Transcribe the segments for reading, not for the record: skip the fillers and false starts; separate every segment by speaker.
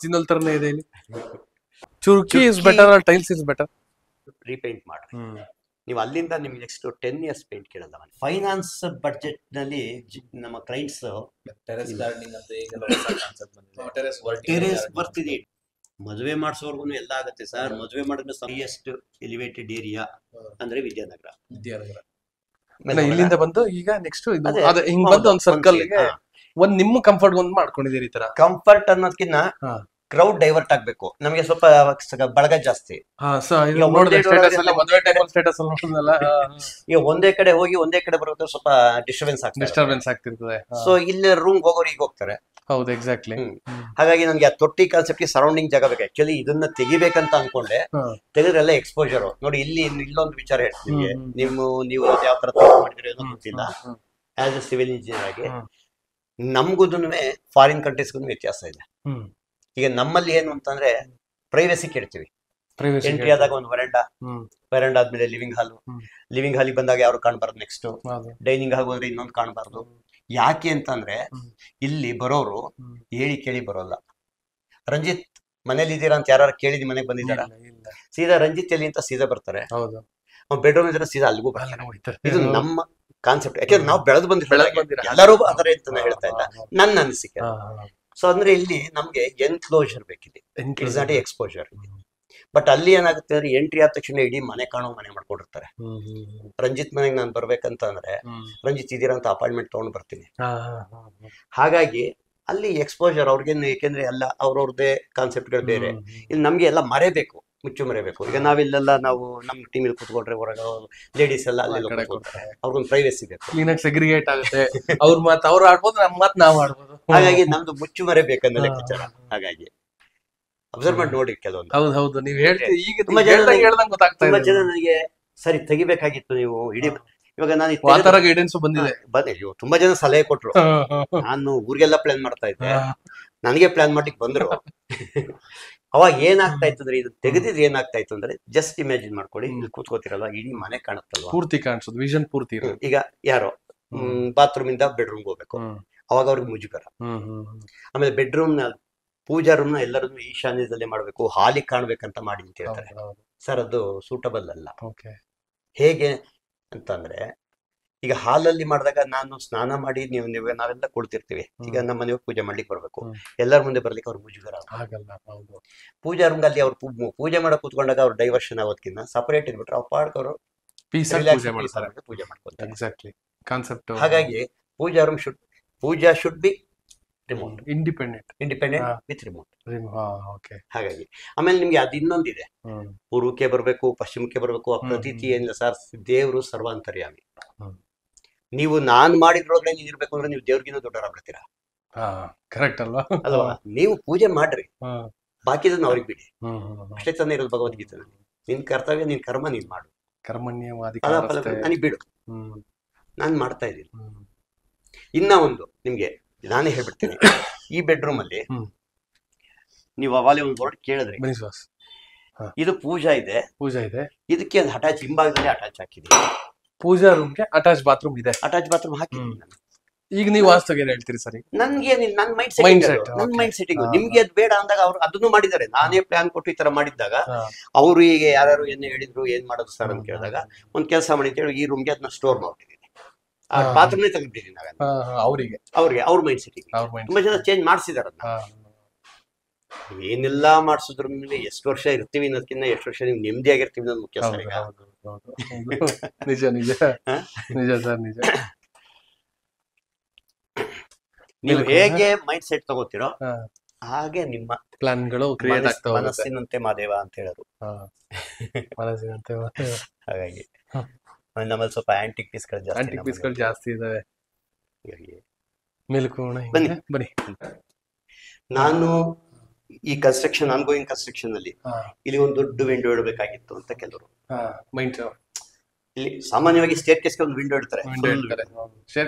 Speaker 1: Original ತರನೇ ಇದೆ ಇಲ್ಲಿ. ಚುರ್ಕಿ is better or tiles is better?
Speaker 2: Repaint ಮಾಡ್ರಿ. ನೀವು ಅಲ್ಲಿಂದ ನಿಮ್ಗೆ ನೆಕ್ಸ್ಟ್ 10 years ಪೇಂಟ್ ಕೇಳಲ್ಲ. ಫೈನಾನ್ಸ್ ಬಡ್ಜೆಟ್ ನಲ್ಲಿ ನಮ್ಮ ಕ್ಲೈಂಟ್ಸ್
Speaker 3: ಟೆರೆಸ್ ಗಾರ್ಡನಿಂಗ್ ಅಂತ ಈಗೆಲ್ಲ ಕಾನ್ಸೆಪ್ಟ್ ಬಂದಿದೆ.
Speaker 2: ಟೆರೇಸ್ ಬರ್ತಿದೆ. ಮದುವೆ ಮಾಡಿಸೋರ್ಗು ಎಲ್ಲ ಆಗುತ್ತೆ ಸರ್. ಮದುವೆ ಮಾಡಿದ್ರೆ ಹೈಯೆಸ್ಟ್ ಎಲಿವೇಟೆಡ್ ಏರಿಯಾ ಅಂದ್ರೆ ವಿದ್ಯಾನಗರ.
Speaker 1: ಇಲ್ಲಿಂದ ಬಂದು ಈಗ ನೆಕ್ಸ್ಟ್ ಹಿಂಗ್ ಬಂದು ಒಂದ್ ಸರ್ಕಲ್ ಗೆ ಒಂದ್ ನಿಮ್ಮ ಕಂಫರ್ಟ್ ಒಂದ್ ಮಾಡ್ಕೊಂಡಿದ್ದೀರಿ. ಈ ತರ
Speaker 2: ಕಂಫರ್ಟ್ ಅನ್ನೋದಕ್ಕಿಂತ ಕ್ರೌಡ್ ಡೈವರ್ಟ್ ಆಗ್ಬೇಕು. ನಮಗೆ ಸ್ವಲ್ಪ ಬಳಗ ಜಾಸ್ತಿ. ಈಗ ಒಂದೇ ಕಡೆ ಹೋಗಿ ಒಂದೇ ಕಡೆ ಬರೋದು ಸ್ವಲ್ಪ ಡಿಸ್ಟರ್ಬೆನ್ಸ್ ಆಗ್ತಿರ್ತದೆ. ಸೊ ಇಲ್ಲಿ ರೂಮ್ ಹೋಗೋರು ಈಗ ಹೋಗ್ತಾರೆ.
Speaker 1: ಹೌದು, ಎಕ್ಸಾಕ್ಟ್ಲಿ.
Speaker 2: ಹಾಗಾಗಿ ನನ್ಗೆ ಆ ತೊಟ್ಟಿ ಕಾನ್ಸೆಪ್ಟ್ ಸರೌಂಡಿಂಗ್ ಜಾಗ ಬೇಕು. ಆಕ್ಚುಲಿ ಇದನ್ನ ತೆಗಿಬೇಕಂತ ಅನ್ಕೊಂಡೆ. ತೆಗೆದ್ರೆಲ್ಲ ಎಕ್ಸ್ಪೋಜರ್ ನೋಡಿ. ಇಲ್ಲೊಂದು ವಿಚಾರ ಹೇಳ್ತೀನಿ. ನೀವು ಯಾವ ತರ ಮಾಡಿದ್ರೆ ಏನೋ ಗೊತ್ತಿಲ್ಲ. ಆಸ್ ಎ ಸಿವಿಲ್ ಇಂಜಿನಿಯರ್ ಆಗಿ ನಮ್ಗುದೂ ಫಾರಿನ್ ಕಂಟ್ರೀಸ್ಗೂ ವ್ಯತ್ಯಾಸ ಇದೆ. ಈಗ ನಮ್ಮಲ್ಲಿ ಏನು ಅಂತಂದ್ರೆ ಪ್ರೈವೇಸಿ ಕೇಳ್ತೀವಿ. ಎಂಟ್ರಿ ಆದಾಗ ಒಂದು ವೆರಂಡಾ ಆದ್ಮೇಲೆ ಲಿವಿಂಗ್ ಹಾಲಿಗೆ ಬಂದಾಗ ಯಾರು ಕಾಣಬಾರ್ದು. ನೆಕ್ಸ್ಟ್ ಡೈನಿಂಗ್ ಹಾಲ್ ಹೋದ್ರೆ ಇನ್ನೊಂದು ಕಾಣಬಾರ್ದು. ಯಾಕೆ ಅಂತಂದ್ರೆ ಇಲ್ಲಿ ಬರೋರು ಹೇಳಿ ಕೇಳಿ ಬರೋಲ್ಲ. ರಂಜಿತ್ ಮನೇಲಿ ಇದ್ದೀರಾ ಅಂತ ಯಾರು ಕೇಳಿದ ಮನೆಗೆ ಬಂದಿದ್ದಾರ, ಸೀದಾ ರಂಜಿತ್ ಎಲ್ಲಿ ಅಂತ ಸೀದಾ ಬರ್ತಾರೆ. ಬೆಡ್ರೂಮ್ ಇದ್ರೆ ಸೀದಾ ಅಲ್ಲಿಗೂ ಬರ್ತಾರೆ. ಇದು ನಮ್ಮ ಕಾನ್ಸೆಪ್ಟ್. ಯಾಕೆಂದ್ರೆ ನಾವು ಬೆಳೆದು ಬಂದಿರೋ ಎಲ್ಲರೂ ಅದರ ಅಂತ ಹೇಳ್ತಾ ಇಲ್ಲ, ನನ್ನ ಅನಿಸಿಕೆ. ಸೊ ಅಂದ್ರೆ ಇಲ್ಲಿ ನಮ್ಗೆ ಎನ್ಕ್ಲೋಜರ್ ಬೇಕಿದೆ, ಇಟ್ಸ್ ನಾಟ್ ಎಕ್ಸ್ಪೋಜರ್. ಬಟ್ ಅಲ್ಲಿ ಏನಾಗುತ್ತೆ ಅಂದ್ರೆ ಎಂಟ್ರಿ ಆದ ತಕ್ಷಣ ಇಡೀ ಮನೆ ಕಾಣೋ ಮನೆ ಮಾಡ್ಕೊಂಡಿರ್ತಾರೆ. ರಂಜಿತ್ ಮನೆಗೆ ನಾನು ಬರ್ಬೇಕಂತ ಅಂದ್ರೆ ರಂಜಿತ್ ಇದೀರಾ ಅಂತ ಅಪಾಯಿಂಟ್ಮೆಂಟ್ ತಗೊಂಡ್ ಬರ್ತೀನಿ. ಹಾಗಾಗಿ ಅಲ್ಲಿ ಎಕ್ಸ್ಪೋಜರ್ ಅವ್ರಿಗೇನು, ಏಕೆಂದ್ರೆ ಎಲ್ಲ ಅವ್ರವ್ರದೇ ಕಾನ್ಸೆಪ್ಟ್ಗಳು ಬೇರೆ. ಇಲ್ಲಿ ನಮ್ಗೆ ಎಲ್ಲ ಮರೆಬೇಕು, ಮುಚ್ಚು ಮರೆಬೇಕು. ಈಗ ನಾವು ನಮ್ಮ ಟೀಮಲ್ಲಿ ಕೂತ್ಕೊಂಡ್ರೆ ಹೊರಗೆ ಲೇಡೀಸ್ ಎಲ್ಲ ಅಲ್ಲಿ ಅವ್ರಿಗೊಂದು ಪ್ರೈವೇಸಿ ಬೇಕು.
Speaker 1: ಸೆಗ್ರಿಗೇಟ್ ಆಗುತ್ತೆ. ಅವ್ರ ಮಾತು ಅವ್ರು ಆಡ್ಬೋದು, ನಮ್ಮ ಮಾತು ನಾವು ಆಡ್ಬೋದು.
Speaker 2: ಹಾಗಾಗಿ ನಮ್ದು ಮುಚ್ಚು ಮರೆಬೇಕಂದ್ರೆ ಲೆಕ್ಕಾಚಾರ. ಹಾಗಾಗಿ ಅಬ್ಸರ್ವ್ ಮಾಡಿ ನೋಡಿ ಕೆಲವೊಂದು.
Speaker 1: ಹೌದು, ನೀವು ಹೇಳ್ತೀವಿ. ಈಗ
Speaker 2: ತುಂಬಾ ಜನ ನನಗೆ ಸರಿ ತೆಗಿಬೇಕಾಗಿತ್ತು ನೀವು ಇಡೀ. ಇವಾಗ ನಾನು
Speaker 1: ಗೈಡೆನ್ಸ್ ಬಂದಿದೆ.
Speaker 2: ತುಂಬಾ ಜನ ಸಲಹೆ ಕೊಟ್ರು. ನಾನು ಊರಿಗೆಲ್ಲ ಪ್ಲಾನ್ ಮಾಡ್ತಾ ಇದ್ದೆ. ನನಗೆ ಪ್ಲಾನ್ ಮಾಡ್ಲಿಕ್ಕೆ ಬಂದ್ರು. ಅವಾಗ ಏನಾಗ್ತಾ ಇತ್ತು ಅಂದ್ರೆ, ಇದು ತೆಗೆದಿದ್ರೆ ಏನಾಗ್ತಾ ಇತ್ತು ಅಂದ್ರೆ, ಜಸ್ಟ್ ಇಮ್ಯಾಜಿನ್ ಮಾಡ್ಕೊಳ್ಳಿ, ಇಲ್ಲಿ ಕೂತ್ಕೋತಿರಲ್ಲ, ಇಡೀ ಮನೆ ಕಾಣುತ್ತಲ್ವಾ,
Speaker 1: ಪೂರ್ತಿ ಕಾಣಿಸೋದು, ವಿಷನ್ ಪೂರ್ತಿ.
Speaker 2: ಈಗ ಯಾರೋ ಬಾತ್ರೂಮ್ ಇಂದ ಬೆಡ್ರೂಮ್ ಹೋಗ್ಬೇಕು, ಅವಾಗ ಅವ್ರಿಗೆ ಮುಜುಗರ. ಆಮೇಲೆ ಬೆಡ್ರೂಮ್ ನ ಪೂಜಾ ರೂಮ್ ನ ಎಲ್ಲರೂ ಈಶಾನ್ಯದಲ್ಲೇ ಮಾಡ್ಬೇಕು, ಹಾಲಿಗೆ ಕಾಣ್ಬೇಕಂತ ಮಾಡಿ ಅಂತ ಹೇಳ್ತಾರೆ. ಸರ್ ಅದು ಸೂಟಬಲ್ ಅಲ್ಲ. ಹೇಗೆ ಅಂತಂದ್ರೆ, ಈಗ ಹಾಲಲ್ಲಿ ಮಾಡಿದಾಗ ನಾನು ಸ್ನಾನ ಮಾಡಿ ನಾವೆಲ್ಲ ಕೊಡ್ತಿರ್ತೀವಿ. ಈಗ ನಮ್ಮ ಮನೆಗೆ ಪೂಜೆ ಮಾಡ್ಲಿಕ್ಕೆ ಬರ್ಬೇಕು, ಎಲ್ಲರ ಮುಂದೆ ಬರ್ಲಿಕ್ಕೆ ಅವ್ರ ಮುಜುಗರ ಆಗಲ್ಲ. ಪೂಜಾ ರೂಮ್ ಅಲ್ಲಿ ಅವ್ರು ಪೂಜೆ ಮಾಡಕ್ ಕೂತ್ಕೊಂಡಾಗ ಅವ್ರು ಡೈವರ್ಷನ್ ಆಗೋದಕ್ಕಿಂತ ಸಪರೇಟ್ ಇದ್ಬಿಟ್ರೆ ಅವ್ರ ಪಾಡ್ಕವರು ಪೂಜೆ ಮಾಡ್ಕೊತಾರೆ. ಹಾಗಾಗಿ puja should be remote, independent with remote. ಹಾಗಾಗಿ ಆಮೇಲೆ ನಿಮ್ಗೆ ಅದು ಇನ್ನೊಂದಿದೆ, ಪೂರ್ವಕ್ಕೆ ಬರ್ಬೇಕು, ಪಶ್ಚಿಮಕ್ಕೆ ಬರ್ಬೇಕು. ಆ ಪ್ರತೀತಿ ಏನಿಲ್ಲ ಸರ್, ದೇವರು ಸರ್ವಾಂತರ್ಯಾಮಿ. ನೀವು ನಾನ್ ಮಾಡಿದ್ರೊಳಗೆ ನೀವು ಇರ್ಬೇಕು ಅಂದ್ರೆ ನೀವು ದೇವ್ರಿಗಿನ್ನೂ ದೊಡ್ಡವರಾಗ್ಬಿಡ್ತೀರಾ.
Speaker 1: ಕರೆಕ್ಟ್ ಅಲ್ವಾ?
Speaker 2: ನೀವು ಪೂಜೆ ಮಾಡ್ರಿ, ಬಾಕಿದನ್ನ ಅವ್ರಿಗೆ ಬಿಡಿ. ಅಷ್ಟೇ ತಾನೇ ಇರೋದು ಭಗವದ್ಗೀತೆಯಲ್ಲಿ. ನಿನ್ ಕರ್ತವ್ಯ, ನಿನ್ ಕರ್ಮ ನೀನ್ ಮಾಡು, ನನಗೆ ಬಿಡು, ನಾನ್ ಮಾಡ್ತಾ ಇದ್ದೀನಿ. ಇನ್ನ ಒಂದು ನಿಮ್ಗೆ ನಾನೇ ಹೇಳ್ಬಿಡ್ತೀನಿ. ಈ ಬೆಡ್ರೂಮ್ ಅಲ್ಲಿ ನೀವು ಅವಾಗಲೇ ಒಂದು ವರ್ಡ್ ಕೇಳಿದ್ರಿ, ಇದು ಪೂಜಾ ಇದೆ. ಇದಕ್ಕೆ ಒಂದು ಅಟ್ಯಾಚ್, ಹಿಂಭಾಗದಲ್ಲಿ ಅಟ್ಯಾಚ್ ಹಾಕಿದೀವಿ.
Speaker 1: ಪೂಜಾ ರೂಮ್ಗೆ ಅಟ್ಯಾಚ್ ಬಾತ್ರೂಮ್ ಇದೆ.
Speaker 2: ಅಟ್ಯಾಚ್ ಬಾತ್ರೂಮ್ ಹಾಕಿದ್ದೀನಿ ನಾನು.
Speaker 1: ಈಗ ನೀವು ವಾಸ್ತವ ಏನ್ ಹೇಳ್ತೀರಿ ಸರ್?
Speaker 2: ನನ್ಗೇನಿಲ್ಲ, ನನ್ನ ಮೈಂಡ್ ಸೆಟ್ಟಿಂಗ್. ನಿಮ್ಗೆ ಅದು ಬೇಡ ಅಂದಾಗ ಅವ್ರು ಅದನ್ನು ಮಾಡಿದ್ದಾರೆ. ನಾನೇ ಪ್ಲಾನ್ ಕೊಟ್ಟು ಈ ತರ ಮಾಡಿದ್ದಾಗ ಅವ್ರು ಈಗ ಯಾರು ಏನ್ ಹೇಳಿದ್ರು, ಏನ್ ಮಾಡೋದು ಸರ್ ಅಂತ ಕೇಳಿದಾಗ ಒಂದ್ ಕೆಲಸ ಮಾಡಿ ಅಂತ ಹೇಳಿ ಈ ರೂಮ್ಗೆ ಅದನ್ನ ಸ್ಟೋರ್ ಮಾಡ್ತಿದ್ದೀನಿ. ಆ ಬಾತ್ರೂಮ್ನೇ ತೆಗೆದಿದ್ದೀನಿ ಅವ್ರಿಗೆ ಅವ್ರ ಮೈಂಡ್ ಸೆಟ್ಟಿಂಗ್. ತುಂಬಾ ಜನ ಚೇಂಜ್ ಮಾಡಿಸಿದಾರ. ಏನೆಲ್ಲಾ ಮಾಡಿಸಿದ್ರು ಎಷ್ಟು ವರ್ಷ ಇರ್ತೀವಿ ಅನ್ನೋದಕ್ಕಿಂತ ಎಷ್ಟು ವರ್ಷ ನೀವು ನೆಮ್ಮದಿಯಾಗಿರ್ತೀವಿ ಅನ್ನೋದು ಮುಖ್ಯ ಸರ್. ಈಗ
Speaker 1: ನಿಜ ಸರ್, ನಿಜ.
Speaker 2: ನೀವು ಹೇಗೆ ಮೈಂಡ್ ಸೆಟ್ ತಗೋತೀರೋ ಹಾಗೆ ನಿಮ್ಮ
Speaker 1: ಪ್ಲಾನ್ಗಳು ಕ್ರಿಯೇಟ್ ಆಗ್ತವೆ.
Speaker 2: ಮನಸ್ಸಿನಂತೆ ಮಾದೇವ ಅಂತ ಹೇಳೋರು. ಹಾಗಾಗಿ ನಮ್ಮಲ್ಲಿ ಸ್ವಲ್ಪ ಆಂಟಿಕ್ ಪೀಸ್ಗಳು
Speaker 1: ಜಾಸ್ತಿ ಇದಾವೆ. ಬನ್ನಿ.
Speaker 2: ನಾನು ಈ ಕನ್ಸ್ಟ್ರಕ್ಷನ್, ಆನ್ಗೋಯಿಂಗ್ ಕನ್ಸ್ಟ್ರಕ್ಷನ್ ಅಲ್ಲಿ ಇಲ್ಲಿ ಒಂದು ದೊಡ್ಡ ವಿಂಡೋ ಇಡಬೇಕಾಗಿತ್ತು ಅಂತ ಕೆಲವರು. ಇಲ್ಲಿ ಸಾಮಾನ್ಯವಾಗಿ ಸ್ಟೇರ್ ಕೇಸ್ಗೆ ಒಂದು ವಿಂಡೋ ಇಡ್ತಾರೆ.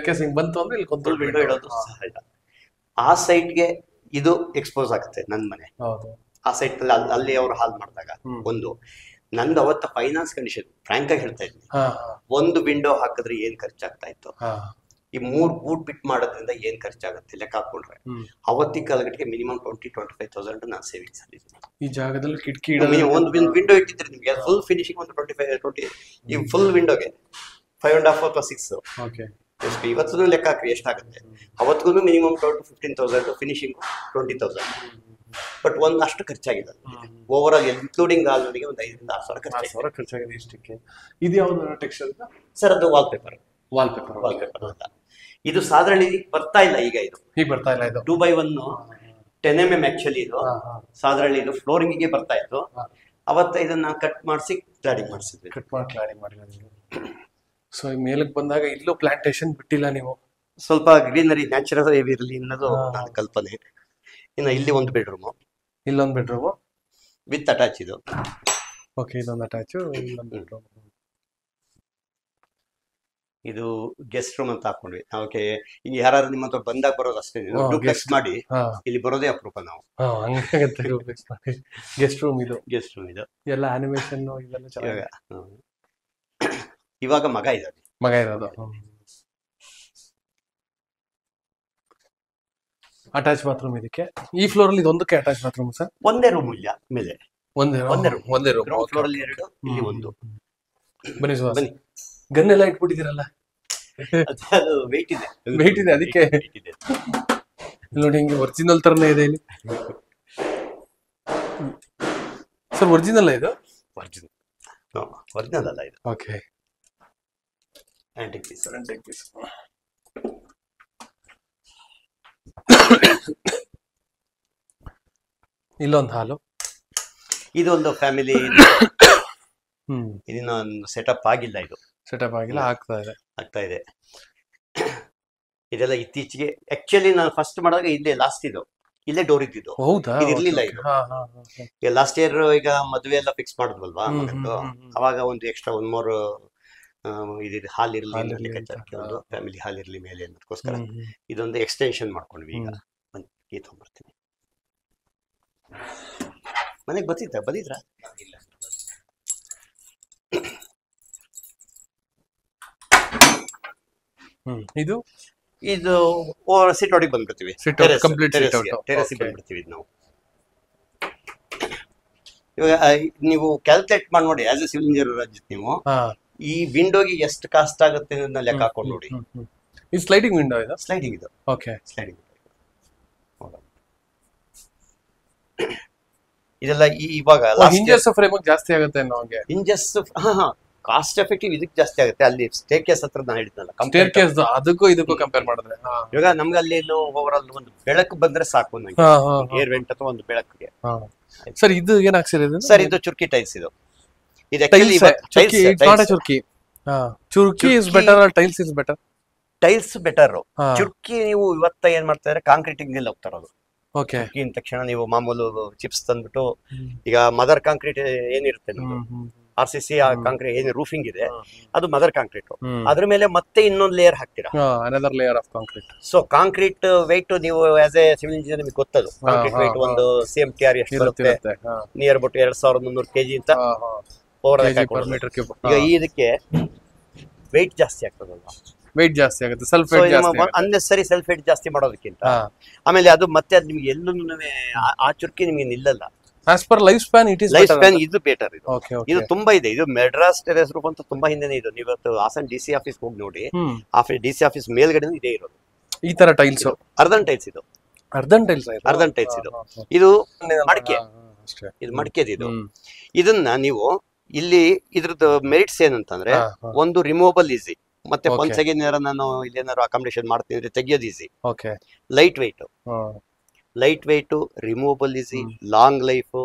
Speaker 2: ವಿಂಡೋ ಇಡೋದು ಸಹಜ. ಆ ಸೈಟ್ಗೆ ಇದು ಎಕ್ಸ್ಪೋಸ್ ಆಗುತ್ತೆ ನನ್ನ ಮನೆ. ಆ ಸೈಟ್ ಅಲ್ಲಿ ಅವ್ರು ಹಾಲ್ ಮಾಡಿದಾಗ ಒಂದು ನಂದು ಅವತ್ತ ಫೈನಾನ್ಸ್ ಕಂಡೀಷನ್ ಫ್ರಾಂಕ್ ಆಗಿ ಹೇಳ್ತಾ ಇದ್ದೀನಿ. ಒಂದು ವಿಂಡೋ ಹಾಕಿದ್ರೆ ಏನ್ ಖರ್ಚಾಗ್ತಾ ಇತ್ತು, ಈ 3 ಬೂಟ್ ಬಿಟ್ ಮಾಡೋದ್ರಿಂದ ಏನ್ ಖರ್ಚಾಗುತ್ತೆ ಲೆಕ್ಕ ಹಾಕೊಂಡ್ರೆ ಅವತ್ತಿ ಕಾಲಗಟ್ಟಿಗೆ ಮಿನಿಮಮ್ 20-25,000 ನಾನು ಸೇವಿಂಗ್ಸ್ ಅಲ್ಲಿ
Speaker 1: ಈ ಜಾಗದಲ್ಲಿ ಕಿಟಕಿ
Speaker 2: ಒಂದು ವಿಂಡೋ ಇಟ್ಟಿದ್ರೆ ನಿಮ್ಗೆ ಫುಲ್ ಫಿನಿಶಿಂಗ್ ಒಂದು 25-20 ಈ ಫುಲ್ ವಿಂಡೋಗೆ 5.5 ಅಥವಾ 6
Speaker 1: ಓಕೆ
Speaker 2: ಎಷ್ಟು ಇವತ್ತು ಲೆಕ್ಕ ಹಾಕ್ರಿ ಎಷ್ಟಾಗುತ್ತೆ ಅವತ್ತಿಗೂ ಮಿನಿಮಮ್ 12-15,000 ಫಿನಿಶಿಂಗ್ 20,000 ಬಟ್ ಅಷ್ಟು ಖರ್ಚಾಗಿದೆ ಓವರ್ ಆಲ್ ಇನ್ಕ್ಲೂಡಿಂಗ್ ಆಲ್ರೆಡಿಗೆ ಒಂದು 5,000-6,000
Speaker 1: ಖರ್ಚಾಗಿದೆ ಇಷ್ಟಕ್ಕೆ. ಇದು ಯಾವ್ದು ಟೆಕ್ಸ್ಚರ್
Speaker 2: ಸರ್ ಅದು ವಾಲ್ ಪೇಪರ್ ಅಂತ ಇದು ಸಾಧಾರಣ ಬರ್ತಾ ಇಲ್ಲ ಈಗ ಇದು
Speaker 1: ಬರ್ತಾ ಇಲ್ಲ. ಇದು
Speaker 2: 2x1 10mm ಆಕ್ಚುಲಿ ಇದು ಸಾಧಾರಣ ಇದು ಫ್ಲೋರಿಂಗ್ ಗೆ ಬರ್ತಾ ಇತ್ತು. ಅವತ್ತ ಇದನ್ನ ಕಟ್ ಮಾಡಿಸಿ ಕ್ಲಾಡಿಂಗ್ ಮಾಡಿಸಿದ್ವಿ.
Speaker 1: ಕ್ಲಾಡಿಂಗ್ ಮಾಡಿದ್ವಿ. ಸೊ ಮೇಲಕ್ಕೆ ಬಂದಾಗ ಇಲ್ಲೂ ಪ್ಲಾಂಟೇಶನ್ ಬಿಟ್ಟಿಲ್ಲ ನೀವು,
Speaker 2: ಸ್ವಲ್ಪ ಗ್ರೀನರಿ ನ್ಯಾಚುರಲ್ ಇರಲಿ ಅನ್ನೋದು ನನ್ನ ಕಲ್ಪನೆ. ಇನ್ನು ಇಲ್ಲಿ ಒಂದು ಬೆಡ್ರೂಮ್,
Speaker 1: ಇಲ್ಲೊಂದು ಬೆಡ್ರೂಮ್
Speaker 2: ವಿತ್ ಅಟ್ಯಾಚ್ ಇದು.
Speaker 1: ಓಕೆ, ಇದೊಂದು ಅಟ್ಯಾಚ್, ಇಲ್ಲೊಂದು ಬೆಡ್ರೂಮ್. ಇದು ಗೆಸ್ಟ್ ರೂಮ್ ಅಂತ ಹಾಕೊಂಡ್ವಿ. ಓಕೆ, ಈಗ ಯಾರು ನಿಮ್ಮ ಹತ್ರ ಬಂದಾಗ ಬರೋದು ಅಷ್ಟೇ, ಡೂಪ್ಲೆಕ್ಸ್ ಮಾಡಿ ಇಲ್ಲಿ ಬರೋದೇ ಅಪರೂಪ ನಾವು. ಗೆಸ್ಟ್ ರೂಮ್ ಇದು,
Speaker 2: ಗೆಸ್ಟ್ ರೂಮ್ ಇದು
Speaker 1: ಎಲ್ಲ ಅನಿಮೇಷನ್ ಇದೆಲ್ಲ ಚೆನ್ನಾಗಿ.
Speaker 2: ಇವಾಗ ಮಗ ಇರೋದು.
Speaker 1: ಅಟ್ಯಾಚ್ ಬಾತ್ರೂಮ್ ಇದಕ್ಕೆ. ಈ ಫ್ಲೋರ್ ಅಲ್ಲಿ ಇದೊಂದಕ್ಕೆ ಅಟ್ಯಾಚ್ ಬಾತ್ರೂಮ್ ಸರ್?
Speaker 2: ಒಂದೇ ರೂಮ್ ಇಲ್ಲ, ಮೇಲೆ ಒಂದೇ ರೂಮ್. ಫ್ಲೋರ್ ಅಲ್ಲಿ 2, ಇಲ್ಲಿ 1.
Speaker 1: ಬನ್ನಿ ಸರ್, ಬನ್ನಿ. ಗನ್ ಎಲ್ಲ ಇಟ್ಬಿಟ್ಟಿದ್ದೀರಲ್ಲ,
Speaker 2: ಅದು ವೆಯ್ಟ್ ಇದೆ
Speaker 1: ಅದಕ್ಕೆ ನೋಡಿ. ಹಿಂಗೆ ಒರಿಜಿನಲ್ ತರನೇ ಇದೆ ಇಲ್ಲಿ ಸರ್. ಒರಿಜಿನಲ್ ಇದು?
Speaker 2: ಒರಿಜಿನಲ್ ಅಲ್ಲ ಇದು.
Speaker 1: Okay,
Speaker 2: antique piece.
Speaker 1: ಇಲ್ಲೊಂದು ಹಾಲು.
Speaker 2: ಇದೊಂದು ಫ್ಯಾಮಿಲಿ. ಇದನ್ನ ಸೆಟಪ್ ಆಗಿಲ್ಲ, ಇದು
Speaker 1: ಸೆಟಪ್ ಆಗಿಲ್ಲ, ಆಗ್ತಾ ಇದೆ.
Speaker 2: ಇದೆಲ್ಲ ಇತ್ತೀಚೆಗೆ ಆಕ್ಚುಲಿ ನಾನು ಫಸ್ಟ್ ಮಾಡಿದಾಗ ಇಲ್ಲೇ ಲಾಸ್ಟ್ ಇಲ್ಲೇ ಡೋರ್ ಇದ್ದಿದ್ದು.
Speaker 1: ಹೌದಾ?
Speaker 2: ಇರ್ಲಿಲ್ಲ ಇದು. ಈಗ ಲಾಸ್ಟ್ ಇಯರ್ ಈಗ ಮದುವೆ ಎಲ್ಲ ಫಿಕ್ಸ್ ಮಾಡಿದ್ವಲ್ವಾ, ಅವಾಗ ಒಂದು ಎಕ್ಸ್ಟ್ರಾ 1 more ಇದು ಹಾಲ್ ಇರ್ಲಿ, ಫ್ಯಾಮಿಲಿ ಹಾಲ್ ಇರ್ಲಿ ಮೇಲೆ ಅನ್ನೋದಕ್ಕೋಸ್ಕರ ಇದೊಂದು ಎಕ್ಸ್ಟೆನ್ಷನ್ ಮಾಡ್ಕೊಂಡ್ವಿ. ಈಗ ಈ ತಗೊಂಡ್ಬರ್ತೀನಿ. ಮನೆಗೆ ಬಂದಿದ್ರಾ?
Speaker 1: ಇದು
Speaker 2: ಸಿಟ್ ಔಟಿಗೆ ಬಂದ್ಬಿಡ್ತೀವಿ. ಟೆರೆಸ್ ಬಂದ್ಬಿಡ್ತೀವಿ ನಾವು. ಇವಾಗ ನೀವು ಕ್ಯಾಲ್ಕುಲೇಟ್ ಮಾಡಿ ನೋಡಿ, ಆಸ್ ಎ ಸಿವಿಲ್ ಇಂಜಿನಿಯರ್ ರಾಜ್ಯತ್ ನೀವು ಈ ವಿಂಡೋಗೆ ಎಷ್ಟು ಕಾಸ್ಟ್ ಆಗುತ್ತೆ ಅನ್ನೋದನ್ನ ಲೆಕ್ಕ ಹಾಕೊಂಡು ನೋಡಿ.
Speaker 1: ಇದು ಸ್ಲೈಡಿಂಗ್ ವಿಂಡೋ ಇದು?
Speaker 2: ಸ್ಲೈಡಿಂಗ್ ಇದು.
Speaker 1: Okay, sliding.
Speaker 2: ಇದೆಲ್ಲ ಇವಾಗ
Speaker 1: ಹಿಂಜಸ್ ಫ್ರೇಮ್ ಜಾಸ್ತಿ ಆಗುತ್ತೆ ಅನ್ನೋಂಗೆ.
Speaker 2: ಹಿಂಜಸ್ ಕಾಸ್ಟ್ ಎಫೆಕ್ಟಿವ್ ಇದಕ್ಕೆ ಜಾಸ್ತಿ ಆಗುತ್ತೆ. ಅಲ್ಲಿ ಸ್ಟೇರ್ ಕೇಸ್ ಹತ್ರ ನಾನು ಹೇಳಿದ್ನಲ್ಲ,
Speaker 1: ಸ್ಟೇರ್ ಕೇಸ್ ಅದಕ್ಕೂ ಇದಕ್ಕೂ ಕಂಪೇರ್ ಮಾಡಿದ್ರೆ
Speaker 2: ಇವಾಗ ನಮ್ಗೆ ಅಲ್ಲಿ ಓವರ್ ಆಲ್ ಒಂದು ಬೆಳಕು ಬಂದ್ರೆ ಸಾಕು ನಂಗೆ, ಏರ್ ವೆಂಟ್ ಅಥವಾ ಒಂದು ಬೆಳಕಿಗೆ.
Speaker 1: ಸರ್ ಇದು ಏನ್ ಹಾಕ್ಸಿರೋದು
Speaker 2: ಸರ್? ಇದು ಚುರ್ಕಿ ಟೈಲ್ಸ್. ಇದು
Speaker 1: ಚುರ್ಕಿ is better, tiles is better?
Speaker 2: Tiles better. ಚುರ್ಕಿ ನೀವು ಇವತ್ತ ಏನ್ ಮಾಡ್ತಾ ಇದ್ರೆ ಕಾಂಕ್ರೀಟಿಂಗ್ ಎಲ್ಲ ಹೋಗ್ತಾ ಇರೋದು.
Speaker 1: ಓಕೆ,
Speaker 2: ಚುರ್ಕಿ ತಕ್ಷಣ ನೀವು ಮಾಮೂಲು ಚಿಪ್ಸ್ ತಂದ್ಬಿಟ್ಟು, ಈಗ ಮದರ್ ಕಾಂಕ್ರೀಟ್ ಏನಿರುತ್ತೆ RCC ಕಾಂಕ್ರೀಟ್ ಏನು ರೂಫಿಂಗ್ ಇದೆ, ಅದು ಮದರ್ ಕಾಂಕ್ರೀಟ್. ಅದ್ರ ಮೇಲೆ ಮತ್ತೆ ಇನ್ನೊಂದು ಲೇಯರ್ ಹಾಕ್ತೀರಾ,
Speaker 1: another layer of concrete.
Speaker 2: So concrete weight ನೀವು ಆಸ್ ಎ ಸಿವಿಲ್ ಇಂಜಿನಿಯರ್ ನಿಮಗೆ ಗೊತ್ತದು. ಕಾಂಕ್ರೀಟ್ ವೆಯ್ಟ್ ಒಂದು CMTR ಎಷ್ಟು ಬರುತ್ತೆ? ನಿಯರ್ ಅಬೌಟ್ 2,300 kg ಅಂತ ಈಗ ಇದಕ್ಕೆ ವೆಯ್ಟ್ ಜಾಸ್ತಿ ಆಗ್ತದಲ್ವಾ?
Speaker 1: ವೆಯ್ಟ್ ಜಾಸ್ತಿ ಆಗುತ್ತೆ, ಸೆಲ್ಫ್ ವೇಟ್ ಜಾಸ್ತಿ ಆಗುತ್ತೆ.
Speaker 2: ಅನ್ನೆಸರಿ ಸೆಲ್ಫ್ ವೇಟ್ ಜಾಸ್ತಿ ಮಾಡೋದಕ್ಕಿಂತ ಆಮೇಲೆ ಅದು ಮತ್ತೆ ಅದು ನಿಮ್ಗೆ ಎಲ್ಲೂ ಆ ಚುರ್ಕಿ ನಿಮಗೆ ನಿಲ್ಲಲ್ಲ.
Speaker 1: As per life span it is
Speaker 2: life span ಇದು ಬೆಟರ್. ಇದು ತುಂಬಾ ಇದೆ. ಇದು ಮೆಡ್ರಾಸ್ ಟೆರೆಸ್ ರೂಫ್ ಅಂತ ತುಂಬಾ ಹಿಂದೆನೆ ಇದು. ನೀವು ಇವತ್ತು ಹಾಸನ್ DC ಆಫೀಸ್ ಹೋಗಿ ನೋಡಿ, DC ಆಫೀಸ್ ಮೇಲ್ಗಡೆ ಇದೆ ಇರೋದು
Speaker 1: ಈ ತರ ಟೈಲ್ಸ್.
Speaker 2: ಅರ್ಧನ್ ಟೈಲ್ಸ್ ಇದು. ಇದು ಮಡಕೆ. ಇದು ಮಡಕೆದು. ಇದು ಇದನ್ನ ನೀವು ಇಲ್ಲಿ ಇದ್ರದ್ದು ಮೆರಿಟ್ಸ್ ಏನಂತಂದ್ರೆ, ಒಂದು ರಿಮೂವಬಲ್ ಈಸಿ, ಮತ್ತೆ ಒನ್ಸ್ ಅಗೇನ್ ನಾನು ಇಲ್ಲಿ ಏನಾದ್ರು ಅಕಾಮಿಡೇಷನ್ ಮಾಡ್ತೀನಿ ಅಂದ್ರೆ ತೆಗಿಯೋದು easy. Light weight, removable easy, long life,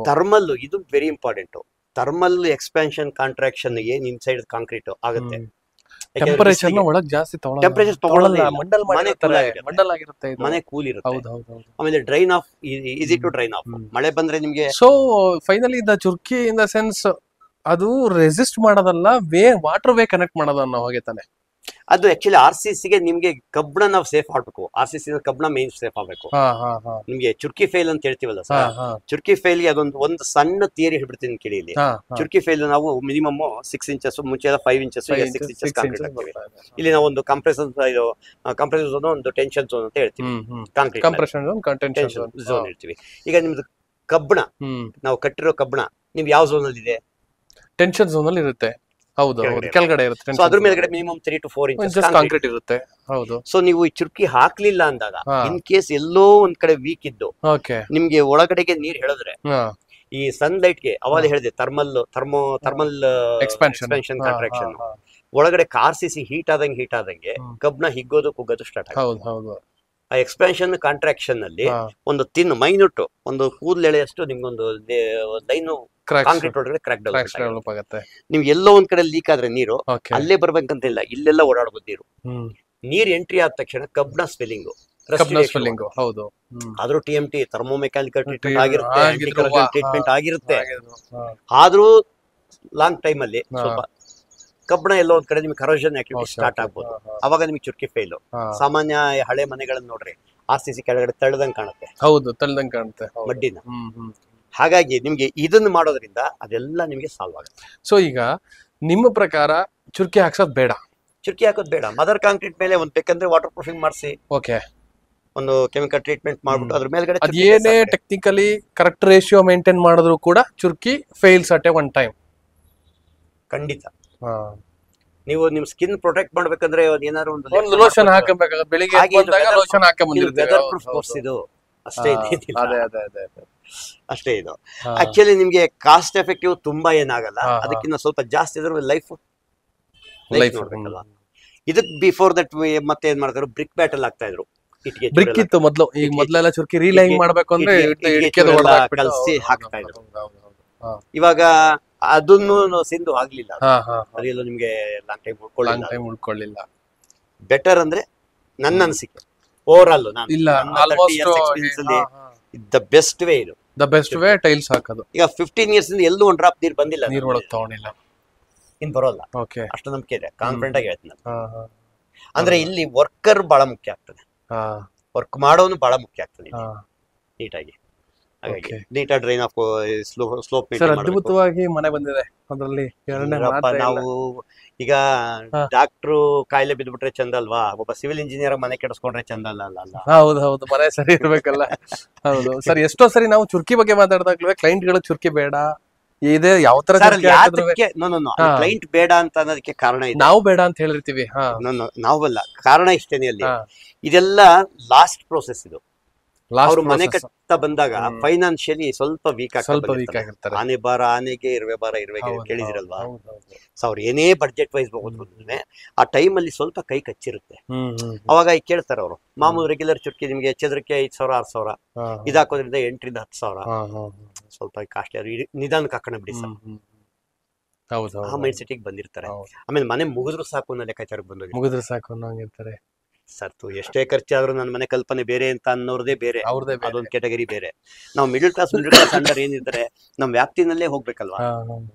Speaker 2: thermal. ಇದು very important. Thermal expansion contraction ಗೆ ಇನ್ಸೈಡ್ ಕಾಂಕ್ರೀಟ್ ಆಗುತ್ತೆ.
Speaker 1: ಟೆಂಪರೇಚರ್ ಒಳಗೆ ಜಾಸ್ತಿ ತಗೊಳ್ಳಲ್ಲ, ಮಂಡಲ್ ಆಗಿರುತ್ತೆ,
Speaker 2: ಮನೆ ಕೂಲ್ ಇರುತ್ತೆ. ಆಮೇಲೆ drain off, easy to drain off. ಮಳೆ ಬಂದ್ರೆ ನಿಮ್ಗೆ.
Speaker 1: ಸೊ ಫೈನಲಿ ದ ಚುರ್ಕಿ ಇನ್ ದ ಸೆನ್ಸ್ ಅದು ರೆಸಿಸ್ಟ್ ಮಾಡೋದಲ್ಲ, ವಾಟರ್ ವೇ ಕನೆಕ್ಟ್ ಮಾಡೋದು ಅನ್ನೋ ಹಾಗೆ ತಾನೆ.
Speaker 2: ಅದು ಆಕ್ಚುಲಿ RCC ಗೆ ನಿಮ್ಗೆ ಕಬ್ಬಣ ನಾವು ಸೇಫ್ ಮಾಡ್ಬೇಕು. RCC ಕಬ್ಬಣ ಮೇನ್ ಸೇಫ್ ಆಗ್ಬೇಕು. ನಿಮ್ಗೆ ಚುರ್ಕಿ ಫೈಲ್ ಅಂತ ಹೇಳ್ತೀವಲ್ಲ ಸರ್, ಚುರ್ಕಿ ಫೈಲ್ ಗೆ ಒಂದು ಸಣ್ಣ ಥಿಯರಿ ಹೇಳ್ಬಿಡ್ತೀನಿ ಕೇಳಿ. ಇಲ್ಲಿ ಚುರ್ಕಿ ಫೈಲ್ ನಾವು ಮಿನಿಮಮ್ 6 ಇಂಚಸ್, ಮುಂಚೆ 5 ಇಂಚಸ್, 6 ಇಂಚಸ್ ಕಾಂಕ್ರೀಟ್ ಹಾಕ್ತೀವಿ. ಇಲ್ಲಿ ನಾವು ಒಂದು ಕಂಪ್ರೆಸರ್ ಝೋನ್, ಒಂದು ಟೆನ್ಷನ್ ಝೋನ್ ಅಂತ ಹೇಳ್ತೀವಿ. ಕಾಂಕ್ರೀಟ್ ಝೋನ್ ಹೇಳ್ತೀವಿ. ಈಗ ನಿಮ್ದು ಕಬ್ಬಣ, ನಾವು ಕಟ್ಟಿರೋ ಕಬ್ಬಣ ನಿಮ್ಗೆ ಯಾವ ಝೋನ್ ಅಲ್ಲಿ ಇದೆ?
Speaker 4: ಟೆನ್ಷನ್ ಝೋನ್ ಅಲ್ಲಿ ಇರುತ್ತೆ. ಹೌದು, ಕೆಳಗಡೆ ಇರುತ್ತೆ.
Speaker 2: ಅದ್ರ ಮೇಲ್ಗಡೆ ಮಿನಿಮಮ್ 3 to 4 ಇಂಚಸ್
Speaker 4: ಕಾಂಕ್ರೀಟ್ ಇರುತ್ತೆ. ಹೌದು.
Speaker 2: ಸೊ ನೀವು ಈ ಚುರ್ಕಿ ಹಾಕ್ಲಿಲ್ಲ ಅಂದಾಗ, ಇನ್ ಕೇಸ್ ಎಲ್ಲೋ ಒಂದ್ ಕಡೆ ವೀಕ್ ಇದ್ದು ನಿಮ್ಗೆ ಒಳಗಡೆಗೆ ನೀರ್ ಹೇಳಿದ್ರೆ, ಈ ಸನ್ ಲೈಟ್ ಗೆ ಅವಾಗ ಹೇಳಿದೆ ಥರ್ಮಲ್ ಎಕ್ಸ್ಪಾನ್ಷನ್ ಕಾಂಟ್ರಾಕ್ಷನ್, ಒಳಗಡೆ RCC ಹೀಟ್ ಆದಂಗೆ ಕಬ್ನ ಹಿಗ್ಗೋದು ಕುಗ್ಗೋದು ಸ್ಟಾರ್ಟ್ ಆಗುತ್ತೆ. ಆ ಎಕ್ಸ್ಪಾನ್ಷನ್ ಕಾಂಟ್ರಾಕ್ಷನ್ ಅಲ್ಲಿ ಒಂದು ಮೈನ್ಯೂಟ್ ಒಂದು ಕೂದಲೆಳೆಯಷ್ಟು ನಿಮ್ಗೊಂದು ಲೈನ್ ಕಾಂಕ್ರೀಟ್ ಒಳಗಡೆ ಕ್ರ್ಯಾಕ್ ಡೆವಲಪ್ ಆಗುತ್ತೆ. ನಿಮ್ಗೆ ಎಲ್ಲೋ ಒಂದ್ ಕಡೆ ಲೀಕ್ ಆದ್ರೆ ನೀರು ಅಲ್ಲೇ ಬರ್ಬೇಕಂತ ಇಲ್ಲ, ಇಲ್ಲೆಲ್ಲ ಓಡಾಡ್ಬೋದು ನೀರು. ನೀರ್ ಎಂಟ್ರಿ ಆದ ತಕ್ಷಣ ಕಬ್ನ ಸ್ಪೆಲ್ಲಿಂಗ್, ಆದ್ರೂ TMT ಥರ್ಮೋಮೆಕ್ಯಾನಿಕಲ್ ಟ್ರೀಟ್ಮೆಂಟ್ ಆಗಿರುತ್ತೆ, ಟ್ರೀಟ್ಮೆಂಟ್ ಆಗಿರುತ್ತೆ. ಆದ್ರೂ ಲಾಂಗ್ ಟೈಮ್ ಅಲ್ಲಿ ಸ್ವಲ್ಪ ಕಬ್ಬಣ ಎಲ್ಲೋ ಒಂದ್ ಕಡೆ ನಿಮ್ಗೆ ಕರೋಷನ್ ಆಕ್ಟಿವಿಟಿ ಸ್ಟಾರ್ಟ್ ಆಗ್ಬೋದು. ಅವಾಗ ನಿಮ್ಗೆ ಚುರ್ಕಿ ಫೈಲು. ಸಾಮಾನ್ಯ ಹಳೆ ಮನೆಗಳನ್ನ ನೋಡ್ರಿ, RCC ಕೆಳಗಡೆ ತಳ್ಳದಂಗ್ ಕಾಣುತ್ತೆ.
Speaker 4: ಹೌದು, ತಳ್ಳದಂಗ್ ಕಾಣುತ್ತೆ
Speaker 2: ಮಡ್ಡಿನ. ಹಾಗಾಗಿ ನಿಮ್ಗೆ ಇದನ್ನ ಮಾಡೋದ್ರಿಂದ ಅದೆಲ್ಲ ನಿಮ್ಗೆ ಸಾಲ್ವ್ ಆಗುತ್ತೆ.
Speaker 4: ಸೊ ಈಗ ನಿಮ್ಮ ಪ್ರಕಾರ ಚುರ್ಕಿ ಹಾಕ್ಸೋದ್ ಬೇಡ?
Speaker 2: ಚುರ್ಕಿ ಹಾಕೋದ್ ಬೇಡ. ಮದರ್ ಕಾಂಕ್ರೀಟ್ ಮೇಲೆ ಒಂದ್ ಬೇಕಂದ್ರೆ ವಾಟರ್ ಪ್ರೂಫಿಂಗ್ ಮಾಡಿಸಿ, ಒಂದು ಕೆಮಿಕಲ್ ಟ್ರೀಟ್ಮೆಂಟ್ ಮಾಡ್ಬಿಟ್ಟು ಅದ್ರ ಮೇಲ್ಗಡೆ
Speaker 4: ಅದೇನೇ ಟೆಕ್ನಿಕಲಿ ಕರೆಕ್ಟ್ ರೇಷಿಯೋ ಮೇಂಟೈನ್ ಮಾಡಿದ್ರು ಕೂಡ ಚುರ್ಕಿ fails at a one time.
Speaker 2: ಖಂಡಿತ. ನೀವು ನಿಮ್ ಸ್ಕಿನ್ ಪ್ರೊಟೆಕ್ಟ್ ಮಾಡ್ಬೇಕಂದ್ರೆ ಏನಾದ್ರು
Speaker 4: ಒಂದು ಲೋಷನ್ ಹಾಕಬೇಕಾಗುತ್ತೆ. ಬೆಳಿಗ್ಗೆ ಲೋಷನ್
Speaker 2: ಇದು ಅಷ್ಟೇ ಇದು. ಆಕ್ಚುಲಿ ನಿಮ್ಗೆ ಕಾಸ್ಟ್ ಎಫೆಕ್ಟಿವ್ ತುಂಬಾ ಏನಾಗಲ್ಲ, ಅದಕ್ಕಿಂತ ಸ್ವಲ್ಪ ಜಾಸ್ತಿ ಇದ್ರೆ ಲೈಫ್ ನೋಡ್ಬೇಕಲ್ವಾ. ಇದಕ್ ಬಿಫೋರ್ ದಟ್ ಮತ್ತೆ ಏನ್ ಮಾಡ್ತಾರೆ, ಬ್ರಿಕ್ ಬ್ಯಾಟಲ್ ಆಗ್ತಾ ಇದ್ರು.
Speaker 4: ಬ್ರಿಕ್ ಇತ್ತು ಮೊದ್ಲು, ಈಗ ಮೊದ್ಲೆಲ್ಲ ಚುರ್ಕಿ ರೀಲೈಂಗ್ ಮಾಡ್ಬೇಕು ಅಂದ್ರೆ
Speaker 2: ಕಲ್ಸಿ ಹಾಕ್ತಾ ಇದ್ರು. ಇವಾಗ ಅದನ್ನು ಸಿಂಧು ಆಗ್ಲಿಲ್ಲ, ಅದೆಲ್ಲ ನಿಮ್ಗೆ ಲಾಂಗ್ ಟೈಮ್ ಉಳ್ಕೊಳ್ಳಿಲ್ಲ. ಬೆಟರ್ ಅಂದ್ರೆ ನನ್ನ ಅನಿಸಿಕೆ over all, the best way ಇದು.
Speaker 4: ಬೆಸ್ಟ್ ವೇ ಟೈಲ್ಸ್ ಹಾಕೋದು.
Speaker 2: ಈಗ 15 years ಇಂದ ಎಲ್ಲೂ ಒಂದ್ ಡ್ರಾಪ್ ನೀರ್ ಬಂದಿಲ್ಲ,
Speaker 4: ನೀರ್ ಒಳಗ್ ತಗೊಂಡಿಲ್ಲ,
Speaker 2: ಇನ್ ಬರೋಲ್ಲ. ಅಷ್ಟು ನಂಬಿಕೆ ಇದೆ, ಕಾನ್ಫಿಡೆಂಟ್ ಆಗಿ ಹೇಳ್ತೀನಿ. ಅಂದ್ರೆ ಇಲ್ಲಿ ವರ್ಕರ್ ಬಹಳ ಮುಖ್ಯ ಆಗ್ತದೆ, ವರ್ಕ್ ಮಾಡೋನು ಬಹಳ ಮುಖ್ಯ ಆಗ್ತದೆ ನೀಟಾಗಿ. ನೀಟಾಗಿ ಡ್ರೈನ್ ಆಫ್ ಸ್ಲೋಪ್.
Speaker 4: ಅದ್ಭುತವಾಗಿ ಮನೆ ಬಂದಿದೆ ಅದರಲ್ಲಿ.
Speaker 2: ನಾವು ಈಗ ಡಾಕ್ಟ್ರು ಕಾಯಿಲೆ ಬಿದ್ಬಿಟ್ರೆ ಚಂದ ಅಲ್ವಾ, ಒಬ್ಬ ಸಿವಿಲ್ ಇಂಜಿನಿಯರ್ ಮನೆ ಕೆಡಿಸ್ಕೊಂಡ್ರೆ ಚಂದ ಅಲ್ಲ.
Speaker 4: ಹೌದು, ಮನೆ ಸರಿ ಇರ್ಬೇಕಲ್ಲ. ಹೌದು ಸರ್, ಎಷ್ಟೋ ಸರಿ ನಾವು ಚುರ್ಕಿ ಬಗ್ಗೆ ಮಾತಾಡಿದಾಗ್ಲೂ ಕ್ಲೈಂಟ್ ಗಳು ಚುರ್ಕಿ ಬೇಡ ಇದೆ, ಯಾವ ತರ
Speaker 2: ಕ್ಲೈಂಟ್ ಬೇಡ ಅಂತ ಅನ್ನೋದಕ್ಕೆ ಕಾರಣ ಇದೆ.
Speaker 4: ನಾವು ಬೇಡ ಅಂತ ಹೇಳಿರ್ತೀವಿ,
Speaker 2: ನಾವಲ್ಲ, ಕಾರಣ ಇಷ್ಟೇನೆ. ಅಲ್ಲಿ ಇದೆಲ್ಲ ಲಾಸ್ಟ್ ಪ್ರೋಸೆಸ್. ಇದು ಅವ್ರು ಮನೆ ಕಟ್ತಾ ಬಂದಾಗ ಫೈನಾನ್ಷಿಯಲಿ ಸ್ವಲ್ಪ ವೀಕ್ ಆಗಿರ್ತಾರೆ. ಆನೆ ಬಾರ ಆನೆಗೆ, ಇರುವೆ ಬಾರ ಇರುವೆಗೆ ಕೇಳಿದಿರಲ್ವಾ. ಸೊ ಅವ್ರು ಏನೇ ಬಡ್ಜೆಟ್ ವೈಸ್ ಹೋಗೋದ್ರೆ ಆ ಟೈಮ್ ಅಲ್ಲಿ ಸ್ವಲ್ಪ ಕೈ ಕಚ್ಚಿರುತ್ತೆ. ಅವಾಗ ಈಗ ಕೇಳ್ತಾರೆ ಅವರು, ಮಾಮೂಲು ರೆಗ್ಯುಲರ್ ಚುರ್ಕಿ ನಿಮ್ಗೆ ಚದರಕ್ಕೆ 5,000 6,000 ಇದಾಕೋದ್ರಿಂದ 8 ರಿಂದ 10,000 ಸ್ವಲ್ಪ ಕಾಸ್ಟ್ಲಿ, ನಿಧಾನಕ್ಕೆ ಹಾಕೋಣ ಬಿಡಿ ಸರ್. ಆ ಮೈಂಡ್ ಸೆಟ್ ಬಂದಿರ್ತಾರೆ. ಆಮೇಲೆ ಮನೆ ಮುಗಿದ್ರು ಸಾಕು ಅನ್ನೋ ಲೆಕ್ಕಾಚಾರಕ್ಕೆ ಬಂದೋಗಿರ್ತಾರೆ. ಸರ್ತು ಎಷ್ಟೇ ಖರ್ಚಾದ್ರೂ ನನ್ನ ಮನೆ ಕಲ್ಪನೆ ಬೇರೆ ಅಂತ ಅನ್ನೋರ್ದೇ ಬೇರೆ, ಅದೊಂದು ಕ್ಯಾಟಗರಿ ಬೇರೆ. ನಾವು ಮಿಡಲ್ ಕ್ಲಾಸ್ ಅಂಡರ್ ಏನಿರ್ತಾರೆ ನಮ್ ವ್ಯಾಪ್ತಿನಲ್ಲೇ ಹೋಗ್ಬೇಕಲ್ವಾ.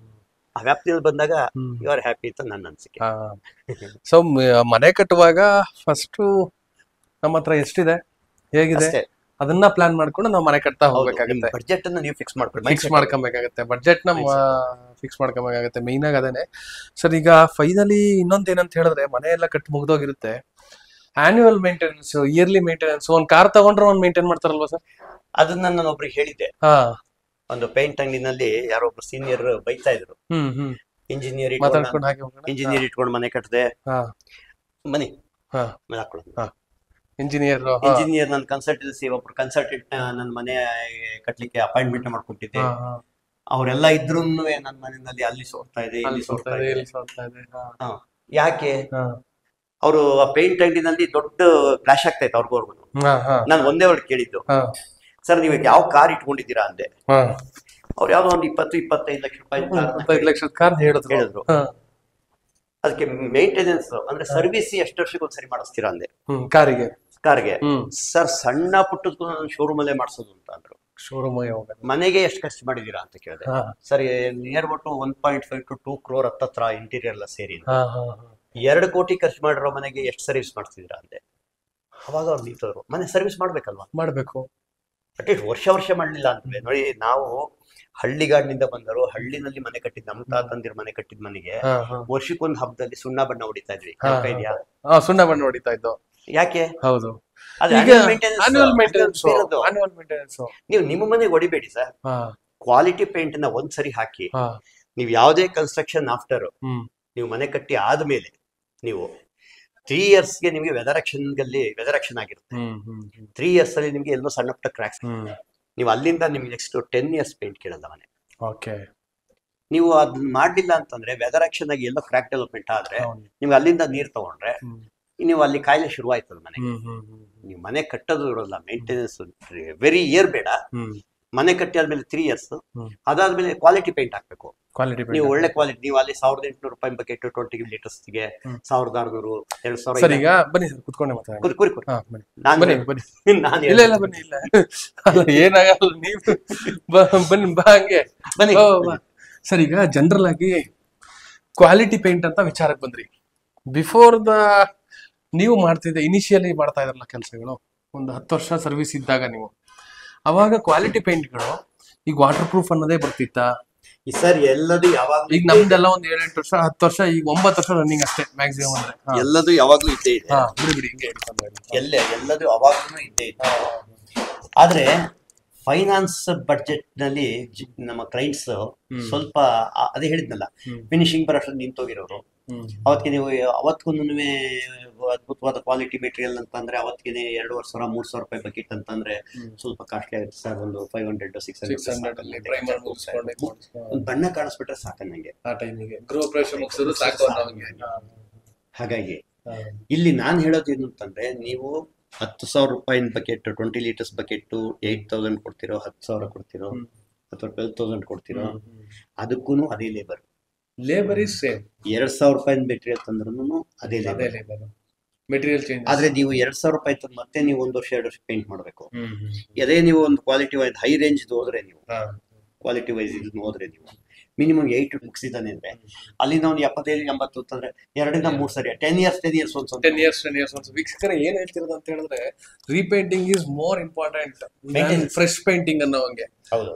Speaker 2: ಆ ವ್ಯಾಪ್ತಿಯಲ್ಲಿ ಬಂದಾಗ ಯು ಆರ್ ಹ್ಯಾಪಿ ಅಂತ ನನ್ನ ಅನ್ಸಿಕೆ.
Speaker 4: ಸೊ ಮನೆ ಕಟ್ಟುವಾಗ ಫಸ್ಟ್ ನಮ್ಮ ಹತ್ರ ಎಷ್ಟಿದೆ, ಹೇಗಿದೆ ಅದನ್ನ ಪ್ಲಾನ್ ಮಾಡ್ಕೊಂಡು ನಾವು ಮನೆ ಕಟ್ತಾ ಹೋಗ್ಬೇಕಾಗುತ್ತೆ.
Speaker 2: ಬಡ್ಜೆಟ್ ಅನ್ನ ನೀವು ಫಿಕ್ಸ್
Speaker 4: ಮಾಡ್ಕೊಬೇಕಾಗುತ್ತೆ. ಬಡ್ಜೆಟ್ ನ ಫಿಕ್ಸ್ ಮಾಡ್ಕೊಬೇಕಾಗುತ್ತೆ, ಮೈನ್ ಆಗಿ ಅದೇನೆ ಸರ್. ಈಗ ಫೈನಲಿ ಇನ್ನೊಂದ್ ಏನಂತ ಹೇಳಿದ್ರೆ, ಮನೆ ಎಲ್ಲ ಕಟ್ ಮುಗ್ದೋಗಿರುತ್ತೆ, ಆನ್ಯುವಲ್ ಮೇಂಟೆನೆನ್ಸ್, ಇಯರ್ಲಿ ಮೇಂಟೆನೆನ್ಸ್. ಒಂದ್ ಕಾರ್ ತಗೊಂಡ್ರೆ ಒಂದ್ ಮೇಂಟೈನ್ ಮಾಡ್ತಾರಲ್ವಾ ಸರ್?
Speaker 2: ಅದನ್ನ ನಾನು ಒಬ್ರಿಗೆ ಹೇಳಿದ್ದೆ. ಒಂದು ಪೇಂಟ್ ಅಂಗಡಿನಲ್ಲಿ ಯಾರೋ ಒಬ್ರು ಸೀನಿಯರ್ ಬೈತಾ ಇದ್ರು, ಇಂಜಿನಿಯರ್ ಇಟ್ಕೊಂಡು ಮನೆ ಕಟ್ಟದೆ, ಮನೆ
Speaker 4: ಇಂಜಿನಿಯರ್
Speaker 2: ನನ್ನ ಕನ್ಸಲ್ಟೆನ್ಸಿ ಒಬ್ರು ಕನ್ಸಲ್ಟೆಂಟ್ ನನ್ನ ಮನೆ ಕಟ್ಲಿಕ್ಕೆ ಅಪಾಯಿಂಟ್ಮೆಂಟ್ ಮಾಡ್ಕೊಟ್ಟಿದ್ದೆ. ಅವರೆಲ್ಲ ಇದ್ರು ನನ್ನ ಮನೆಯಲ್ಲಿ ಅಲ್ಲಿ ಸೋರ್ತಾ ಇದೆ, ಇಲ್ಲಿ ಸೋರ್ತಾ ಇದೆ. ಯಾಕೆ? ಅವರು ಆ ಪೇಂಟ್ ಅಂಗಡಿನಲ್ಲಿ ದೊಡ್ಡ ಕ್ಲಾಶ್ ಆಗ್ತಾ ಇತ್ತು ಅವ್ರಿಗೂ. ನಾನು ಒಂದೇ ವರ್ಡ್ ಕೇಳಿದ್ದು, ಸರ್ ನೀವು ಯಾವ ಕಾರ್ ಇಟ್ಕೊಂಡಿದ್ದೀರಾ ಅಂದೆ. ಅವ್ರು ಯಾವ್ದೋ ಒಂದು 20-25 ಲಕ್ಷ
Speaker 4: ಕಾರ್
Speaker 2: ಹೇಳಿದ್ರು. ಅದಕ್ಕೆ ಮೇಂಟೆನೆನ್ಸ್ ಅಂದ್ರೆ ಸರ್ವಿಸ್ ಎಷ್ಟು ವರ್ಷಕ್ಕೆ ಒಂದ್ಸರಿ ಮಾಡಿಸ್ತೀರಾ ಅಂದೆ. ಕಾರ್ಗೆ ಸರ್ ಸಣ್ಣ ಪುಟ್ಟದಕ್ಕೂ ನಾನು ಶೋರೂಮ್ ಅಲ್ಲೇ ಮಾಡಿಸೋದು ಅಂತ ಅಂದ್ರು. ಮನೆಗೆ ಎಷ್ಟು ಖರ್ಚು ಮಾಡಿದೀರಾ ಅಂತ ಕೇಳಿದೆ. ಸರಿ, ನಿಯರ್ ಒಟ್ಟು 1.5 to 2 crore ಹತ್ತತ್ರ ಇಂಟೀರಿಯರ್ ಎಲ್ಲ ಸೇರಿ. 2 ಕೋಟಿ ಖರ್ಚು ಮಾಡಿರೋ ಮನೆಗೆ ಎಷ್ಟು ಸರ್ವಿಸ್ ಮಾಡ್ತಿದ್ದೀರಾ ಅಂದೆ. ಅವಾಗ ಅವ್ರು ನಿಂತವ್ರು, ಮನೆ ಸರ್ವಿಸ್ ಮಾಡ್ಬೇಕಲ್ವಾ,
Speaker 4: ಮಾಡ್ಬೇಕು.
Speaker 2: ಅಟ್ಲೀಸ್ಟ್ ವರ್ಷ ಮಾಡ್ಲಿಲ್ಲ ಅಂದ್ರೆ ನೋಡಿ, ನಾವು ಹಳ್ಳಿಗಾಡಿನಿಂದ ಬಂದರು, ಹಳ್ಳಿನಲ್ಲಿ ಮನೆ ಕಟ್ಟಿದ್ ನಮ್ಮ ತಾತಂದಿರು ಮನೆ ಕಟ್ಟಿದ ಮನೆಗೆ ವರ್ಷಕ್ಕೊಂದು ಹಬ್ಬದಲ್ಲಿ ಸುಣ್ಣ ಬಣ್ಣ ಹೊಡಿತಾ ಇದ್ವಿ. ಇದೆಯಾ?
Speaker 4: ಸುಣ್ಣ ಬಣ್ಣ ಹೊಡಿತಾ ಇದ್ದು.
Speaker 2: ಯಾಕೆ?
Speaker 4: ಹೌದು,
Speaker 2: ನೀವು ನಿಮ್ಮ ಮನೆಗೆ ಹೊಡಿಬೇಡಿ ಸರ್. ಕ್ವಾಲಿಟಿ ಪೇಂಟ್ ನ ಒಂದ್ಸರಿ ಹಾಕಿ, ನೀವು ಯಾವುದೇ ಕನ್ಸ್ಟ್ರಕ್ಷನ್ ಆಫ್ಟರ್ ನೀವು ಮನೆ ಕಟ್ಟಿ ಆದ್ಮೇಲೆ ನೀವು 3 years ನಿಮಗೆ ವೆದರ್ ಆಗಿರುತ್ತೆ. 3 years ಅಲ್ಲಿ ನಿಮ್ಗೆ ಎಲ್ಲೋ ಸಣ್ಣ ಪುಟ್ಟ ಕ್ರ್ಯಾಕ್ಸ್, ನೀವು ಅಲ್ಲಿಂದ ನಿಮ್ಗೆ ನೆಕ್ಸ್ಟ್ 10 years ಪೇಂಟ್ ಕೇಳಲ್ಲ ಮನೆ. ನೀವು ಅದನ್ನ ಮಾಡ್ಲಿಲ್ಲ ಅಂತಂದ್ರೆ ವೆದರ್ ಆಗಿ ಎಲ್ಲೋ ಕ್ರ್ಯಾಕ್ ಡೆವಲಪ್ಮೆಂಟ್ ಆದ್ರೆ ನಿಮ್ಗೆ ಅಲ್ಲಿಂದ ನೀರ್ ತಗೊಂಡ್ರೆ ನೀವು ಅಲ್ಲಿ ಕಾಯಿಲೆ ಶುರುವಾಯ್ತದ ಮನೆ. ನೀವು ಮನೆ ಕಟ್ಟೋದು ಇರೋಲ್ಲ, ಮೇಂಟೆನೆನ್ಸ್ ವೆರಿ ಇಯರ್ ಬೇಡ. ಮನೆ ಕಟ್ಟಿ ಆದ್ಮೇಲೆ 3 years, ಅದಾದ್ಮೇಲೆ ಕ್ವಾಲಿಟಿ ಪೇಂಟ್ ಹಾಕ್ಬೇಕು. ನೀವು ಒಳ್ಳೆ ಕ್ವಾಲಿಟಿ, ನೀವು ಅಲ್ಲಿ 1800 ರೂಪಾಯಿ ಬಕೆಟ್ 20 ಲೀಟರ್ಸ್ಗೆ 1600 2000.
Speaker 4: ಈಗ ಬನ್ನಿ ಸರ್, ಕುತ್ಕೊಂಡೆ ಮಾತಾಡೋಣ. ಏನಾಗಲ್ಲ, ನೀವು ಬನ್ನಿ, ಬಾ ಹಂಗೆ ಬನ್ನಿ. ಸರ್, ಈಗ ಜನರಲ್ ಆಗಿ ಕ್ವಾಲಿಟಿ ಪೇಂಟ್ ಅಂತ ವಿಚಾರಕ್ಕೆ ಬಂದ್ರಿ. ಬಿಫೋರ್ ನೀವು ಮಾಡ್ತಿದ್ದೆ, ಇನಿಷಿಯಲಿ ಮಾಡ್ತಾ ಇದ್ರಲ್ಲ ಕೆಲಸಗಳು, ಒಂದು 10 ವರ್ಷ ಸರ್ವಿಸ್ ಇದ್ದಾಗ ನೀವು, ಅವಾಗ ಕ್ವಾಲಿಟಿ ಪೇಂಟ್ಗಳು ಈಗ ವಾಟರ್ ಪ್ರೂಫ್ ಅನ್ನೋದೇ ಬರ್ತಿತ್ತಾ?
Speaker 2: ಸರ್ ಎಲ್ಲದು ಯಾವಾಗ,
Speaker 4: ಈಗ ನಮ್ದೆಲ್ಲ ಒಂದ್ 7-8 ವರ್ಷ 10 ವರ್ಷ, ಈಗ 9 ವರ್ಷ ರನ್ನಿಂಗ್ ಅಷ್ಟೇ ಮ್ಯಾಕ್ಸಿಮಮ್ ಅಂದ್ರೆ.
Speaker 2: ಎಲ್ಲದು ಯಾವಾಗ್ಲೂ ಇದ್ದೇ ಇದೆ.
Speaker 4: ಬಿಡಿ ಹಿಂಗೆ
Speaker 2: ಎಲ್ಲದು ಅವಾಗ್ಲೂ ಇದ್ದೇ ಇದೆ. ಆದ್ರೆ ಫೈನಾನ್ಸ್ ಬಡ್ಜೆಟ್ ನಲ್ಲಿ ನಮ್ಮ ಕ್ಲೈಂಟ್ಸ್ ಸ್ವಲ್ಪ ಅದೇ ಹೇಳಿದ್ನಲ್ಲ, ಫಿನಿಶಿಂಗ್ ಬರೋಷ್ಟು ನಿಂತೋಗಿರೋರು. ಅವತ್ತಿಗೆ ನೀವು ಅವತ್ತಿಗೂ ಅದ್ಭುತವಾದ ಕ್ವಾಲಿಟಿ ಮೆಟೀರಿಯಲ್ ಅಂತ ಅಂದ್ರೆ ಅವತ್ತಿಗೆ 2,500-3,000 ರೂಪಾಯಿ ಬಕೆಟ್ ಅಂತಂದ್ರೆ ಸ್ವಲ್ಪ ಕಾಸ್ಟ್ಲಿ ಆಗುತ್ತೆ ಸರ್. ಒಂದು 500-600 ಬಣ್ಣ ಕಾಣಿಸ್ಬಿಟ್ರೆ ಸಾಕ ನಂಗೆ ಆ ಟೈಮಿಗೆ. ಹಾಗಾಗಿ ಇಲ್ಲಿ ನಾನ್ ಹೇಳೋದು ಏನು ಅಂತಂದ್ರೆ, ನೀವು 10,000 ರೂಪಾಯಿನ ಬಕೆಟ್ 20 ಲೀಟರ್ಸ್ ಬಕೆಟ್ 8,000 ಕೊಡ್ತಿರೋ, 10,000 ಕೊಡ್ತಿರೋ ಅಥವಾ 12,000 ಕೊಡ್ತಿರೋ, ಅದಕ್ಕೂ ಅದೇ ಲೇಬರ್ ಇಸ್ ಸೇಮ್. 2,000 ರೂಪಾಯಿ ಮೆಟೀರಿಯಲ್ ತಂದ್ರೂ ಅದೇ ಲೇಬರ್, ಮೆಟೀರಿಯಲ್ ಚೇಂಜ್. ಆದ್ರೆ ನೀವು 2,000 ರೂಪಾಯಿ ತಂದು ಮತ್ತೆ ನೀವು 1 ವರ್ಷ 2 ವರ್ಷ ಪೇಂಟ್ ಮಾಡ್ಬೇಕು. ಅದೇ ನೀವು ಒಂದು ಕ್ವಾಲಿಟಿ ವೈಸ್ ಹೈ ರೇಂಜ್ ಹೋದ್ರೆ, ನೀವು ಕ್ವಾಲಿಟಿ ವೈಸ್ ಇದನ್ನ ಹೋದ್ರೆ ನೀವು ಮಿನಿಮಮ್ 8 ಮುಗಿಸಿದಾನೆ ಅಂದ್ರೆ ಅಲ್ಲಿಂದ ಒಂದು 75-80 ಅಂತಂದ್ರೆ 2-3 ಸರಿ 10 years ಒಂದ್ಸಲ.
Speaker 4: ವೀಕ್ಷಕರೇ, ಏನ್ ಹೇಳ್ತಿರೋದು ಅಂತ ಹೇಳಿದ್ರೆ, repainting is more important fresh painting ಅನ್ನೋಂಗೆ.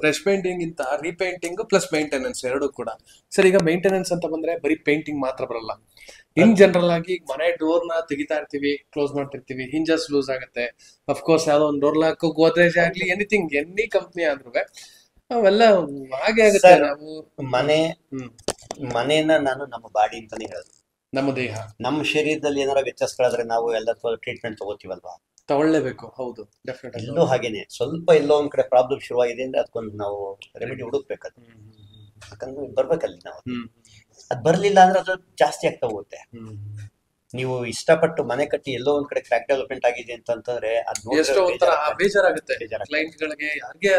Speaker 4: ಫ್ರೆಶ್ ಪೇಂಟಿಂಗ್ ಇಂತ ರೀಪೇಂಟಿಂಗ್ ಪ್ಲಸ್ ಮೇಂಟೆನೆನ್ಸ್ ಎರಡು ಕೂಡ. ಸರ್, ಈಗ ಮೇಂಟೆನೆನ್ಸ್ ಅಂತ ಬಂದ್ರೆ ಬರೀ ಪೇಂಟಿಂಗ್ ಮಾತ್ರ ಬರಲ್ಲ. ಇನ್ ಜನರಲ್ ಆಗಿ ಮನೆ ಡೋರ್ ನ ತೆಗಿತಾ ಇರ್ತೀವಿ, ಕ್ಲೋಸ್ ಮಾಡ್ತಿರ್ತೀವಿ, ಹಿಂಜಸ್ ಲೂಸ್ ಆಗುತ್ತೆ. ಅಫ್ಕೋರ್ಸ್ ಯಾವ್ದೋ ಒಂದು ಡೋರ್ ಲಾಕ್, ಗೋದ್ರೇಜ್ ಆಗ್ಲಿ, ಎನಿಥಿಂಗ್ ಎನಿ ಕಂಪ್ನಿ ಆದ್ರೂ ಅವೆಲ್ಲ ಹಾಗೆ ಆಗುತ್ತೆ. ನಾವು
Speaker 2: ಮನೇನ ನಾನು ನಮ್ಮ ಬಾಡಿ ಅಂತಾನೆ ಹೇಳೋದು.
Speaker 4: ನಮ್ಮ ದೇಹ,
Speaker 2: ನಮ್ಮ ಶರೀರದಲ್ಲಿ ಏನಾರ ವ್ಯತ್ಯಾಸಗಳಾದ್ರೆ ನಾವು ಎಲ್ಲ ಟ್ರೀಟ್ಮೆಂಟ್ ತಗೋತೀವಲ್ವಾ,
Speaker 4: ತಗೊಳ್ಳೇಬೇಕು. ಹೌದು, ಡೆಫಿನೆಟ್.
Speaker 2: ಎಲ್ಲೂ ಹಾಗೇನೆ ಸ್ವಲ್ಪ ಎಲ್ಲೋ ಒಂದ್ ಕಡೆ ಪ್ರಾಬ್ಲಮ್ ಶುರುವಾಗಿದೆ ಅಂದ್ರೆ ಅದಕ್ಕೊಂದು ನಾವು ರೆಮಿಡಿ ಹುಡುಕ್ಬೇಕದು. ಯಾಕಂದ್ರೆ ಬರ್ಬೇಕಲ್ಲಿ ನಾವು, ಅದ್ ಬರ್ಲಿಲ್ಲ ಅಂದ್ರೆ ಅದು ಜಾಸ್ತಿ ಆಗ್ತಾ ಹೋಗುತ್ತೆ. ನೀವು ಇಷ್ಟಪಟ್ಟು ಮನೆ ಕಟ್ಟಿ ಎಲ್ಲೋ ಒಂದ್ ಕಡೆ ಕ್ರ್ಯಾಕ್ ಡೆವಲಪ್ಮೆಂಟ್ ಆಗಿದೆ ಅಂತಂದ್ರೆ
Speaker 4: ಎಷ್ಟೋ ಒಂಥರ ಬೇಜಾರಾಗುತ್ತೆ ಕ್ಲೈಂಟ್ ಗಳಿಗೆ. ಯಾರಿಗೆ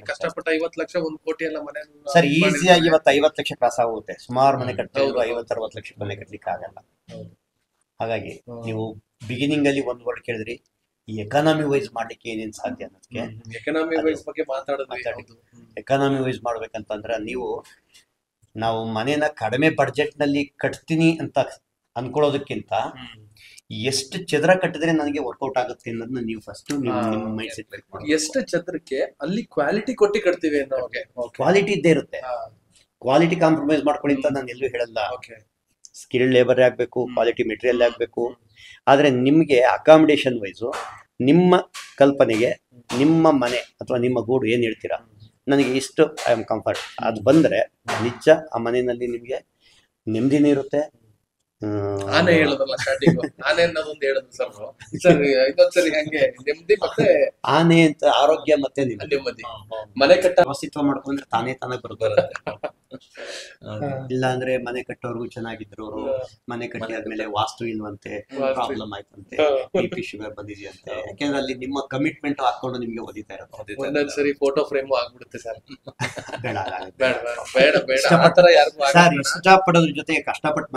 Speaker 4: ಕಷ್ಟಪಟ್ಟ 50 ಲಕ್ಷ 1 ಕೋಟಿ ಎಲ್ಲ ಮನೆ
Speaker 2: ಸರ್ ಈಸಿಯಾಗಿ 50 ಲಕ್ಷ ಕ್ರಾಸ್ ಆಗುತ್ತೆ. ಸುಮಾರು ಮನೆ ಕಟ್ತಾರೆ, 50-60 ಲಕ್ಷ ಮನೆ ಕಟ್ಲಿಕ್ಕೆ ಆಗಲ್ಲ. ಹಾಗಾಗಿ ನೀವು ಬಿಗಿನಿಂಗ್ ಅಲ್ಲಿ ಒಂದ್ ವರ್ಡ್ ಕೇಳಿದ್ರಿ, ಈ ಎಕಾನಮಿ ವೈಸ್ ಮಾಡ್ಲಿಕ್ಕೆ ಏನೇನ್ ಸಾಧ್ಯ ಅನ್ನೋದಕ್ಕೆ.
Speaker 4: ಎಕಾನಮಿ ವೈಸ್ ಬಗ್ಗೆ ಮಾತಾಡೋದು.
Speaker 2: ಎಕಾನಮಿ ವೈಸ್ ಮಾಡ್ಬೇಕಂತಂದ್ರೆ ನಾವು ಮನೇನ ಕಡಿಮೆ ಬಡ್ಜೆಟ್ ನಲ್ಲಿ ಕಟ್ತೀನಿ ಅಂತ ಅನ್ಕೊಳ್ಳೋದಕ್ಕಿಂತ ಎಷ್ಟು ಚದರ ಕಟ್ಟಿದ್ರೆ ನನಗೆ ವರ್ಕೌಟ್ ಆಗುತ್ತೆ ಅನ್ನೋದನ್ನ ನೀವು ಫಸ್ಟ್ ನಿಮ್ಮ ಮೈಂಡ್ ಸೆಟ್ ಮಾಡಿ.
Speaker 4: ಎಷ್ಟು ಚದರಕ್ಕೆ ಅಲ್ಲಿ ಕ್ವಾಲಿಟಿ ಕೊಟ್ಟಿ ಕಟ್ತೀವಿ ಅನ್ನೋ
Speaker 2: ಕ್ವಾಲಿಟಿ ಇದ್ದೇ ಇರುತ್ತೆ. ಕ್ವಾಲಿಟಿ ಕಾಂಪ್ರಮೈಸ್ ಮಾಡ್ಕೊಳ್ಳಿ ಅಂತ ನಾನು ಎಲ್ಲೂ ಹೇಳಲ್ಲ. ಸ್ಕಿಲ್ಡ್ ಲೇಬರ್ ಆಗ್ಬೇಕು, ಕ್ವಾಲಿಟಿ ಮೆಟೀರಿಯಲ್ ಆಗ್ಬೇಕು. ಆದ್ರೆ ನಿಮ್ಗೆ ಅಕಾಮಿಡೇಷನ್ ವೈಸು ನಿಮ್ಮ ಕಲ್ಪನೆಗೆ ನಿಮ್ಮ ಮನೆ ಅಥವಾ ನಿಮ್ಮ ಗೂಡು ಏನ್ ಹೇಳ್ತೀರಾ, ನನಗೆ ಇಷ್ಟು ಐ ಆಮ್ ಕಂಫರ್ಟ್, ಅದು ಬಂದ್ರೆ ನಿಜ ಆ ಮನೆಯಲ್ಲಿ ನಿಮ್ಗೆ ನೆಮ್ಮದಿನೇ ಇರುತ್ತೆ.
Speaker 4: ಆನೆ ಹೇಳೋದಲ್ಲ ಸ್ಟಾರ್ಟಿಂಗ್, ಆನೆ ಅನ್ನೋದೊಂದು ಹೇಳಿದ್ರು ಸರ್. ಇದೊಂದ್ಸರಿ ಹಂಗೆ ನೆಮ್ಮದಿ ಮತ್ತೆ
Speaker 2: ಆನೆ ಅಂತ ಆರೋಗ್ಯ ಮತ್ತೆ
Speaker 4: ನೆಮ್ಮದಿ. ಮನೆ ಕಟ್ಟ
Speaker 2: ವ್ಯವಸ್ಥಿತ ಮಾಡ್ಕೊಂಡ್ರೆ ತಾನೇ ಬರುತ್ತೆ. ಇಲ್ಲ ಅಂದ್ರೆ ಮನೆ ಕಟ್ಟೋರ್ಗು ಚೆನ್ನಾಗಿದ್ರು, ಮನೆ ಕಟ್ಟಿ ಆದ್ಮೇಲೆ ವಾಸ್ತು ಇಲ್ವಂತೆ, ಪ್ರಾಬ್ಲಮ್ ಆಯ್ತಂತೆ, BP ಶುಗರ್ ಬಂದಿದೆಯಂತೆ. ಯಾಕೆಂದ್ರೆ ಅಲ್ಲಿ ನಿಮ್ಮ ಕಮಿಟ್ಮೆಂಟ್ ಹಾಕೊಂಡು ನಿಮ್ಗೆ ಓದಿತಾ ಇರುತ್ತೆ.
Speaker 4: ಒಂದೊಂದ್ಸರಿ ಫೋಟೋ ಫ್ರೇಮ್ ಆಗ್ಬಿಡುತ್ತೆ ಸರ್.
Speaker 2: ಸರ್ ಇಷ್ಟಪಡೋದ್ರ ಜೊತೆಗೆ ಕಷ್ಟಪಟ್ಟು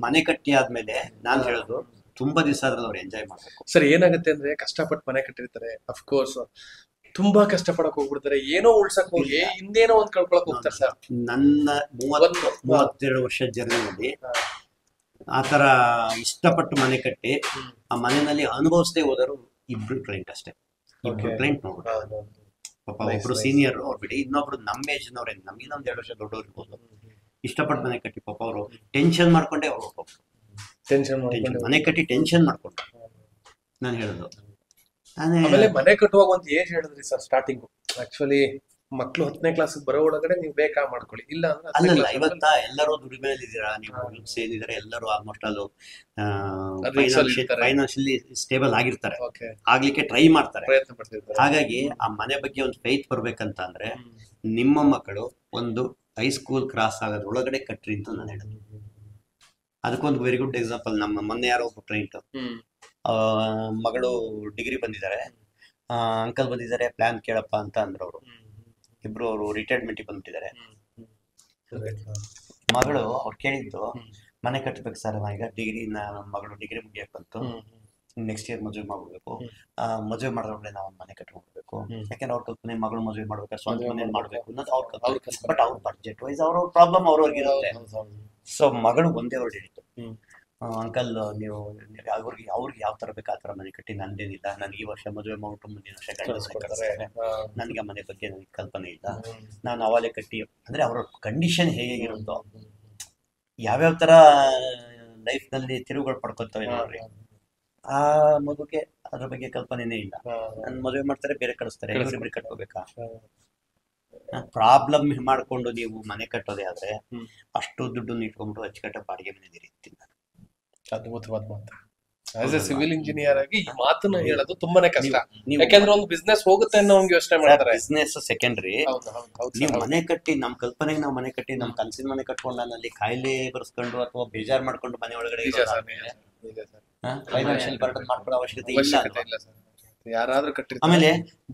Speaker 2: ಮನೆ ಕಟ್ಟಿ ಆದ್ಮೇಲೆ ನಾನ್ ಹೇಳೋದು ತುಂಬಾ ದಿವಸ ಅದ್ರಲ್ಲಿ ಅವ್ರು ಎಂಜಾಯ್ ಮಾಡ್ಬೇಕು.
Speaker 4: ಸರ್, ಏನಾಗುತ್ತೆ ಅಂದ್ರೆ ಕಷ್ಟಪಟ್ಟು ಮನೆ ಕಟ್ಟಿರ್ತಾರೆ, ಅಫ್ಕೋರ್ಸ್ ತುಂಬಾ ಕಷ್ಟಪಡಕ್ ಹೋಗ್ಬಿಡ್ತಾರೆ, ಏನೋ ಉಳ್ಸಕ್ ಹೋಗಿ ಹಿಂದೇನೋ ಒಂದ್ ಕಳ್ಕೊಳಕ್ ಹೋಗ್ತಾರೆ ಸರ್.
Speaker 2: ನನ್ನ 32 ವರ್ಷ ಜರ್ನಿಯಲ್ಲಿ ಆ ತರ ಇಷ್ಟಪಟ್ಟು ಮನೆ ಕಟ್ಟಿ ಆ ಮನೆಯಲ್ಲಿ ಅನುಭವಿಸದೆ ಹೋದರು ಇಬ್ರು ಕ್ಲೈಂಟ್ ಅಷ್ಟೇ. ಇಬ್ರು ಕ್ಲೈಂಟ್ ನೋಡ್ಬಿಟ್ಟು ಪಾಪ ಒಬ್ರು ಸೀನಿಯರ್ ಅವ್ರು ಬಿಡಿ, ಇನ್ನೊಬ್ರು ನಮ್ಮ ಏಜ್ನವ್ರೆ, ನಮ್ಗಿನ ಒಂದ್ 2 ವರ್ಷ ದೊಡ್ಡವ್ರು ಇರ್ಬೋದು. ಇಷ್ಟಪಟ್ಟು ಮನೆ ಕಟ್ಟಿ ಪಾಪ ಅವರು ಟೆನ್ಷನ್ ಮಾಡ್ಕೊಂಡೆ ಅವ್ರು ಮನೆ ಕಟ್ಟಿ ಟೆನ್ಷನ್ ಮಾಡ್ಕೊಂಡು ನಾನು ಹೇಳುದು.
Speaker 4: ಆಮೇಲೆ ಮನೆ ಕಟ್ಟುವಾಗ ಒಂದು ಏಜ್ ಹೇಳಿದ್ರಿ ಸರ್ ಸ್ಟಾರ್ಟಿಂಗು. ಆಕ್ಚುಲಿ ಮಕ್ಳು 10ನೇ ಕ್ಲಾಸ್ ಬರೋ ಒಳಗಡೆ ನೀವು ಬೇಕಾ ಮಾಡ್ಕೊಳ್ಳಿ, ಇಲ್ಲ ಅಂದ್ರೆ
Speaker 2: ಅಲ್ಲಲ್ಲ ಇವತ್ತ ಎಲ್ಲರೂ ದುಡಿಮೆಯಲ್ಲಿ ಇದ್ದೀರಾ, ನೀವು ಸೇರಿದ್ದಾರೆ ಎಲ್ಲರೂ ಆಲ್ಮೋಸ್ಟ್ ಅದು ಫೈನಾನ್ಷಿಯಲಿ ಸ್ಟೇಬಲ್ ಆಗಿರ್ತಾರೆ, ಆಗ್ಲಿಕ್ಕೆ ಟ್ರೈ ಮಾಡ್ತಾರೆ,
Speaker 4: ಪ್ರಯತ್ನ ಪಡ್ತಿರ್ತಾರೆ.
Speaker 2: ಹಾಗಾಗಿ ಆ ಮನೆ ಬಗ್ಗೆ ಒಂದು ಫೈತ್ ಬರ್ಬೇಕಂತ ಅಂದ್ರೆ ನಿಮ್ಮ ಮಕ್ಕಳು ಒಂದು ಹೈಸ್ಕೂಲ್ ಕ್ರಾಸ್ ಆಗೋದ್ರೊಳಗಡೆ ಕಟ್ರಿ ಅಂತ ನಾನು ಹೇಳೋದು. ಅದಕ್ಕೊಂದು ವೆರಿ ಗುಡ್ ಎಕ್ಸಾಂಪಲ್. ನಮ್ಮ ಮೊನ್ನೆ ಯಾರೋ ಒಬ್ಬ ಕ್ಲೈಂಟ್ ಮಗಳು ಡಿಗ್ರಿ ಬಂದಿದ್ದಾರೆ, ಅಂಕಲ್ ಬಂದಿದ್ದಾರೆ ಪ್ಲಾನ್ ಕೇಳಪ್ಪ ಅಂತ ಅಂದ್ರು. ಅವರು ಇಬ್ರು ಅವರು ರಿಟೈರ್ಮೆಂಟಿಗೆ ಬಂದ್ಬಿಟ್ಟಿದ್ದಾರೆ. ಮಗಳು ಅವ್ರು ಕೇಳಿದ್ದು ಮನೆ ಕಟ್ಟಬೇಕು ಸರ್, ಈಗ ಮಗಳು ಡಿಗ್ರಿ ಮುಗಿಯಕ್ ಬಂತು, ನೆಕ್ಸ್ಟ್ ಇಯರ್ ಮದುವೆ ಮಾಡ್ಬೇಕು, ಮದುವೆ ಮಾಡಿದ್ರೆ ನಾವು ಒಂದು ಮನೆ ಕಟ್ಕೊಡ್ಬೇಕು, ಯಾಕಂದ್ರೆ ಅವ್ರ ಕಲ್ಪನೆ ಮಗಳು ಮದುವೆ ಮಾಡ್ಬೇಕಾದ್ರೆ ಸ್ವಂತ ಮನೆ ಮಾಡ್ಬೇಕು ಅನ್ನೋದು ಅವ್ರ ಕಲ್ಪನೆ. ಬಟ್ ಅವ್ರ ಬಡ್ಜೆಟ್ ವೈಸ್ ಅವ್ರ ಪ್ರಾಬ್ಲಮ್ ಅವ್ರವ್ರಿಗೆ ಇರುತ್ತೆ. ಸೊ ಮಗಳು ಒಂದೇ ಅವ್ರು ಹೇಳಿತ್ತು, ಅಂಕಲ್ ನೀವು ಅವ್ರಿಗೆ ಯಾವ ತರ ಬೇಕು ಆ ತರ ಮನೆ ಕಟ್ಟಿ, ನಂದೇನಿಲ್ಲ, ನನಗೆ ಈ ವರ್ಷ ಮದುವೆ ಮಾಡ್ಬಿಟ್ಟು ಮುಂದಿನ ವರ್ಷ ನನಗೆ ಆ ಮನೆ ಬಗ್ಗೆ ನನಗೆ ಕಲ್ಪನೆ ಇಲ್ಲ, ನಾನು ಅವಾಗಲೇ ಕಟ್ಟಿ ಅಂದ್ರೆ ಅವ್ರ ಕಂಡೀಷನ್ ಹೇಗಿರುತ್ತೋ, ಯಾವ್ಯಾವ ತರ ಲೈಫ್ ನಲ್ಲಿ ತಿರುವುಗಳು ಪಡ್ಕೊತವೆ ನೋಡ್ರಿ, ಆ ಮಗುಗೆ ಅದ್ರ ಬಗ್ಗೆ ಕಲ್ಪನೆನೇ ಇಲ್ಲ. ನನ್ ಮದುವೆ ಮಾಡ್ತಾರೆ ಬೇರೆ ಕಳಿಸ್ತಾರೆ, ಇವ್ರಿಬ್ರಿಗೆ ಕಟ್ಕೋಬೇಕಾ? ಪ್ರಾಬ್ಲಮ್ ಮಾಡ್ಕೊಂಡು ನೀವು ಮನೆ ಕಟ್ಟೋದೇ ಆದ್ರೆ ಅಷ್ಟು ದುಡ್ಡು ಇಟ್ಕೊಂಡ್ಬಿಟ್ಟು ಅಚ್ಚುಕಟ್ಟ ಬಾಡಿಗೆ ಮನೆ ಇರ್ತೀನಿ.
Speaker 4: ಅದ್ಭುತವಾದ ಮಾತು. ಆಸ್ ಎ ಸಿವಿಲ್ ಇಂಜಿನಿಯರ್ ಆಗಿ ಈ ಮಾತನ್ನ ಹೇಳೋದು ತುಂಬಾನೇ ಕಷ್ಟ, ಯಾಕಂದ್ರೆ ಒಂದು ಬಿಸ್ನೆಸ್ ಹೋಗುತ್ತೆ ಅನ್ನೋ ಒಂದು ಯೋಚನೆ ಮಾಡ್ತಾರೆ.
Speaker 2: ಬಿಸ್ನೆಸ್ ಸೆಕೆಂಡರಿ, ನೀವು ಮನೆ ಕಟ್ಟಿ ನಮ್ ಕಲ್ಪನೆಗೆ ನಾವು ಮನೆ ಕಟ್ಟಿ ನಮ್ ಕನ್ಸಿನ ಮನೆ ಕಟ್ಕೊಂಡು ಅಲ್ಲಿ ಕಾಯಿಲೆ ಬರ್ಸ್ಕೊಂಡು ಅಥವಾ ಬೇಜಾರ್ ಮಾಡ್ಕೊಂಡು ಮನೆ ಒಳಗಡೆ ಫೈನಾನ್ಷಿಯಲ್ ಬರ್ಡನ್ ಮಾಡ್ಕೊಳ್ಳೋ ಅವಶ್ಯಕತೆ ಇಲ್ಲ.
Speaker 4: ಯಾರಾದ್ರೂ ಕಟ್ಟಿರ್ತಾರೆ.
Speaker 2: ಆಮೇಲೆ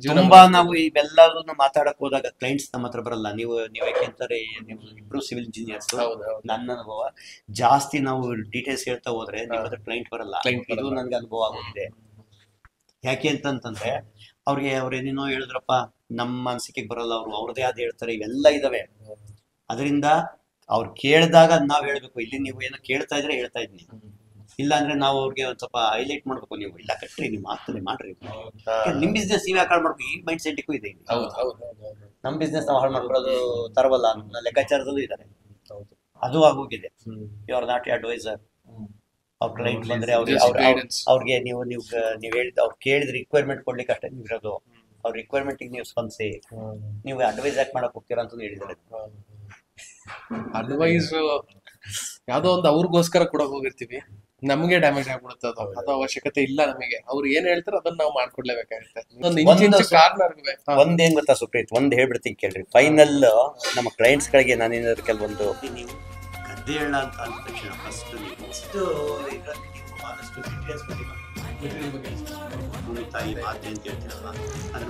Speaker 2: ತುಂಬಾ ನಾವು ಇವೆಲ್ಲದನ್ನು ಮಾತಾಡಕ್ ಹೋದಾಗ ಕ್ಲೈಂಟ್ಸ್ ನಮ್ಮ ಹತ್ರ ಬರಲ್ಲ. ನೀವು ಯಾಕೆಂತಾರೆ ನೀವು ಇಬ್ರು ಸಿವಿಲ್ ಇಂಜಿನಿಯರ್ಸ್, ನನ್ನ ಅನುಭವ ಜಾಸ್ತಿ ನಾವು ಡೀಟೇಲ್ಸ್ ಹೇಳ್ತಾ ಹೋದ್ರೆ ನಿಮ್ಮ ಹತ್ರ ಕ್ಲೈಂಟ್ ಬರಲ್ಲ. ಇದು ನನ್ಗೆ ಅನುಭವ ಆಗೋಗಿದೆ. ಯಾಕೆ ಅಂತಂದ್ರೆ ಅವ್ರು ಏನೇನೋ ಹೇಳಿದ್ರಪ್ಪ, ನಮ್ಮ ಮನಸ್ಸಿಗೆ ಬರಲ್ಲ, ಅವ್ರದೇ ಆದ ಹೇಳ್ತಾರೆ, ಇವೆಲ್ಲ ಇದಾವೆ. ಅದರಿಂದ ಅವ್ರು ಕೇಳಿದಾಗ ನಾವ್ ಹೇಳ್ಬೇಕು, ಇಲ್ಲಿ ನೀವು ಏನೋ ಕೇಳ್ತಾ ಇದ್ರೆ ಹೇಳ್ತಾ ಇದ್ನಿ, ಇಲ್ಲ ಅಂದ್ರೆ ನಾವು ಅವ್ರಿಗೆ ಒಂದ್ ಸ್ವಲ್ಪ ಹೈಲೈಟ್ ಮಾಡ್ಬೇಕು, ನೀವು ಇಲ್ಲ ಕಟ್ರಿ, ನೀವು ಆಗ್ತದೆ ಮಾಡ್ರಿ, ನಿಮ್ ಬಿಸ್ನೆಸ್ ನೀವೇ ಹಾಳು ಮಾಡ್ಬೇಕು, ಈ ಮೈಂಡ್ ಸೆಟ್ಗೂ ಇದೆ. ನಮ್ ಬಿಸ್ನೆಸ್ ನಾವು ಹಾಳು ಮಾಡ್ಕೊಳ್ಳೋದು ತರವಲ್ಲ ಅನ್ನೋ ಲೆಕ್ಕಾಚಾರದಲ್ಲೂ ಇದ್ದಾರೆ. ಅದು ಆಗೋಗಿದೆ. You are not advisor. ಅವ್ರ ಕ್ಲೈಂಟ್ ಬಂದ್ರೆ ಅವ್ರಿಗೆ ನೀವು ಹೇಳಿದ ಅವ್ರು ಕೇಳಿದ ರಿಕ್ವೈರ್ಮೆಂಟ್ ಕೊಡ್ಲಿಕ್ಕೆ ಅಷ್ಟೇ ನೀವು ಇರೋದು. ಅವ್ರ ರಿಕ್ವೈರ್ಮೆಂಟ್ ನೀವು ಸ್ಪಂದಿಸಿ, ನೀವು ಅಡ್ವೈಸ್ ಯಾಕೆ ಮಾಡಕ್ ಹೋಗ್ತೀರಾ ಅಂತ ಹೇಳಿದ್ದಾರೆ.
Speaker 4: ಅಡ್ವೈಸ್ ಯಾವ್ದೋ ಒಂದು ಅವ್ರಿಗೋಸ್ಕರ ಕೂಡ ಹೋಗಿರ್ತೀವಿ, ನಮ್ಗೆ ಡ್ಯಾಮೇಜ್ ಆಗ್ಬಿಡುತ್ತೆ. ಅದು ಅವಶ್ಯಕತೆ ಇಲ್ಲ ನಮಗೆ. ಅವ್ರು ಏನ್ ಹೇಳ್ತಾರೆ ಅದನ್ನ ನಾವು ಮಾಡ್ಕೊಡ್ಲೇಬೇಕಾಗುತ್ತೆ.
Speaker 2: ಒಂದೇನ್ ಗೊತ್ತಾ ಸುಪ್ರೀತ್, ಒಂದ್ ಹೇಳ್ಬಿಡ್ತೀನಿ ಕೇಳ್ರಿ. ಫೈನಲ್ ನಮ್ಮ ಕ್ಲೈಂಟ್ಸ್ ಗಳಿಗೆ ನಾನೇನಾದ್ರು ಕೆಲವೊಂದು ನೀವು ಗದ್ದೆ ಹೇಳ ಅಂತ ಅಂದ ತಕ್ಷಣ ಫಸ್ಟ್ ಆದಷ್ಟು ಡೀಟೇಲ್ಸ್ ಬಗ್ಗೆ ತಾಯಿ ಮಾತೆ ಅಂತ ಹೇಳ್ತೀರಲ್ಲ, ಅದ್ರ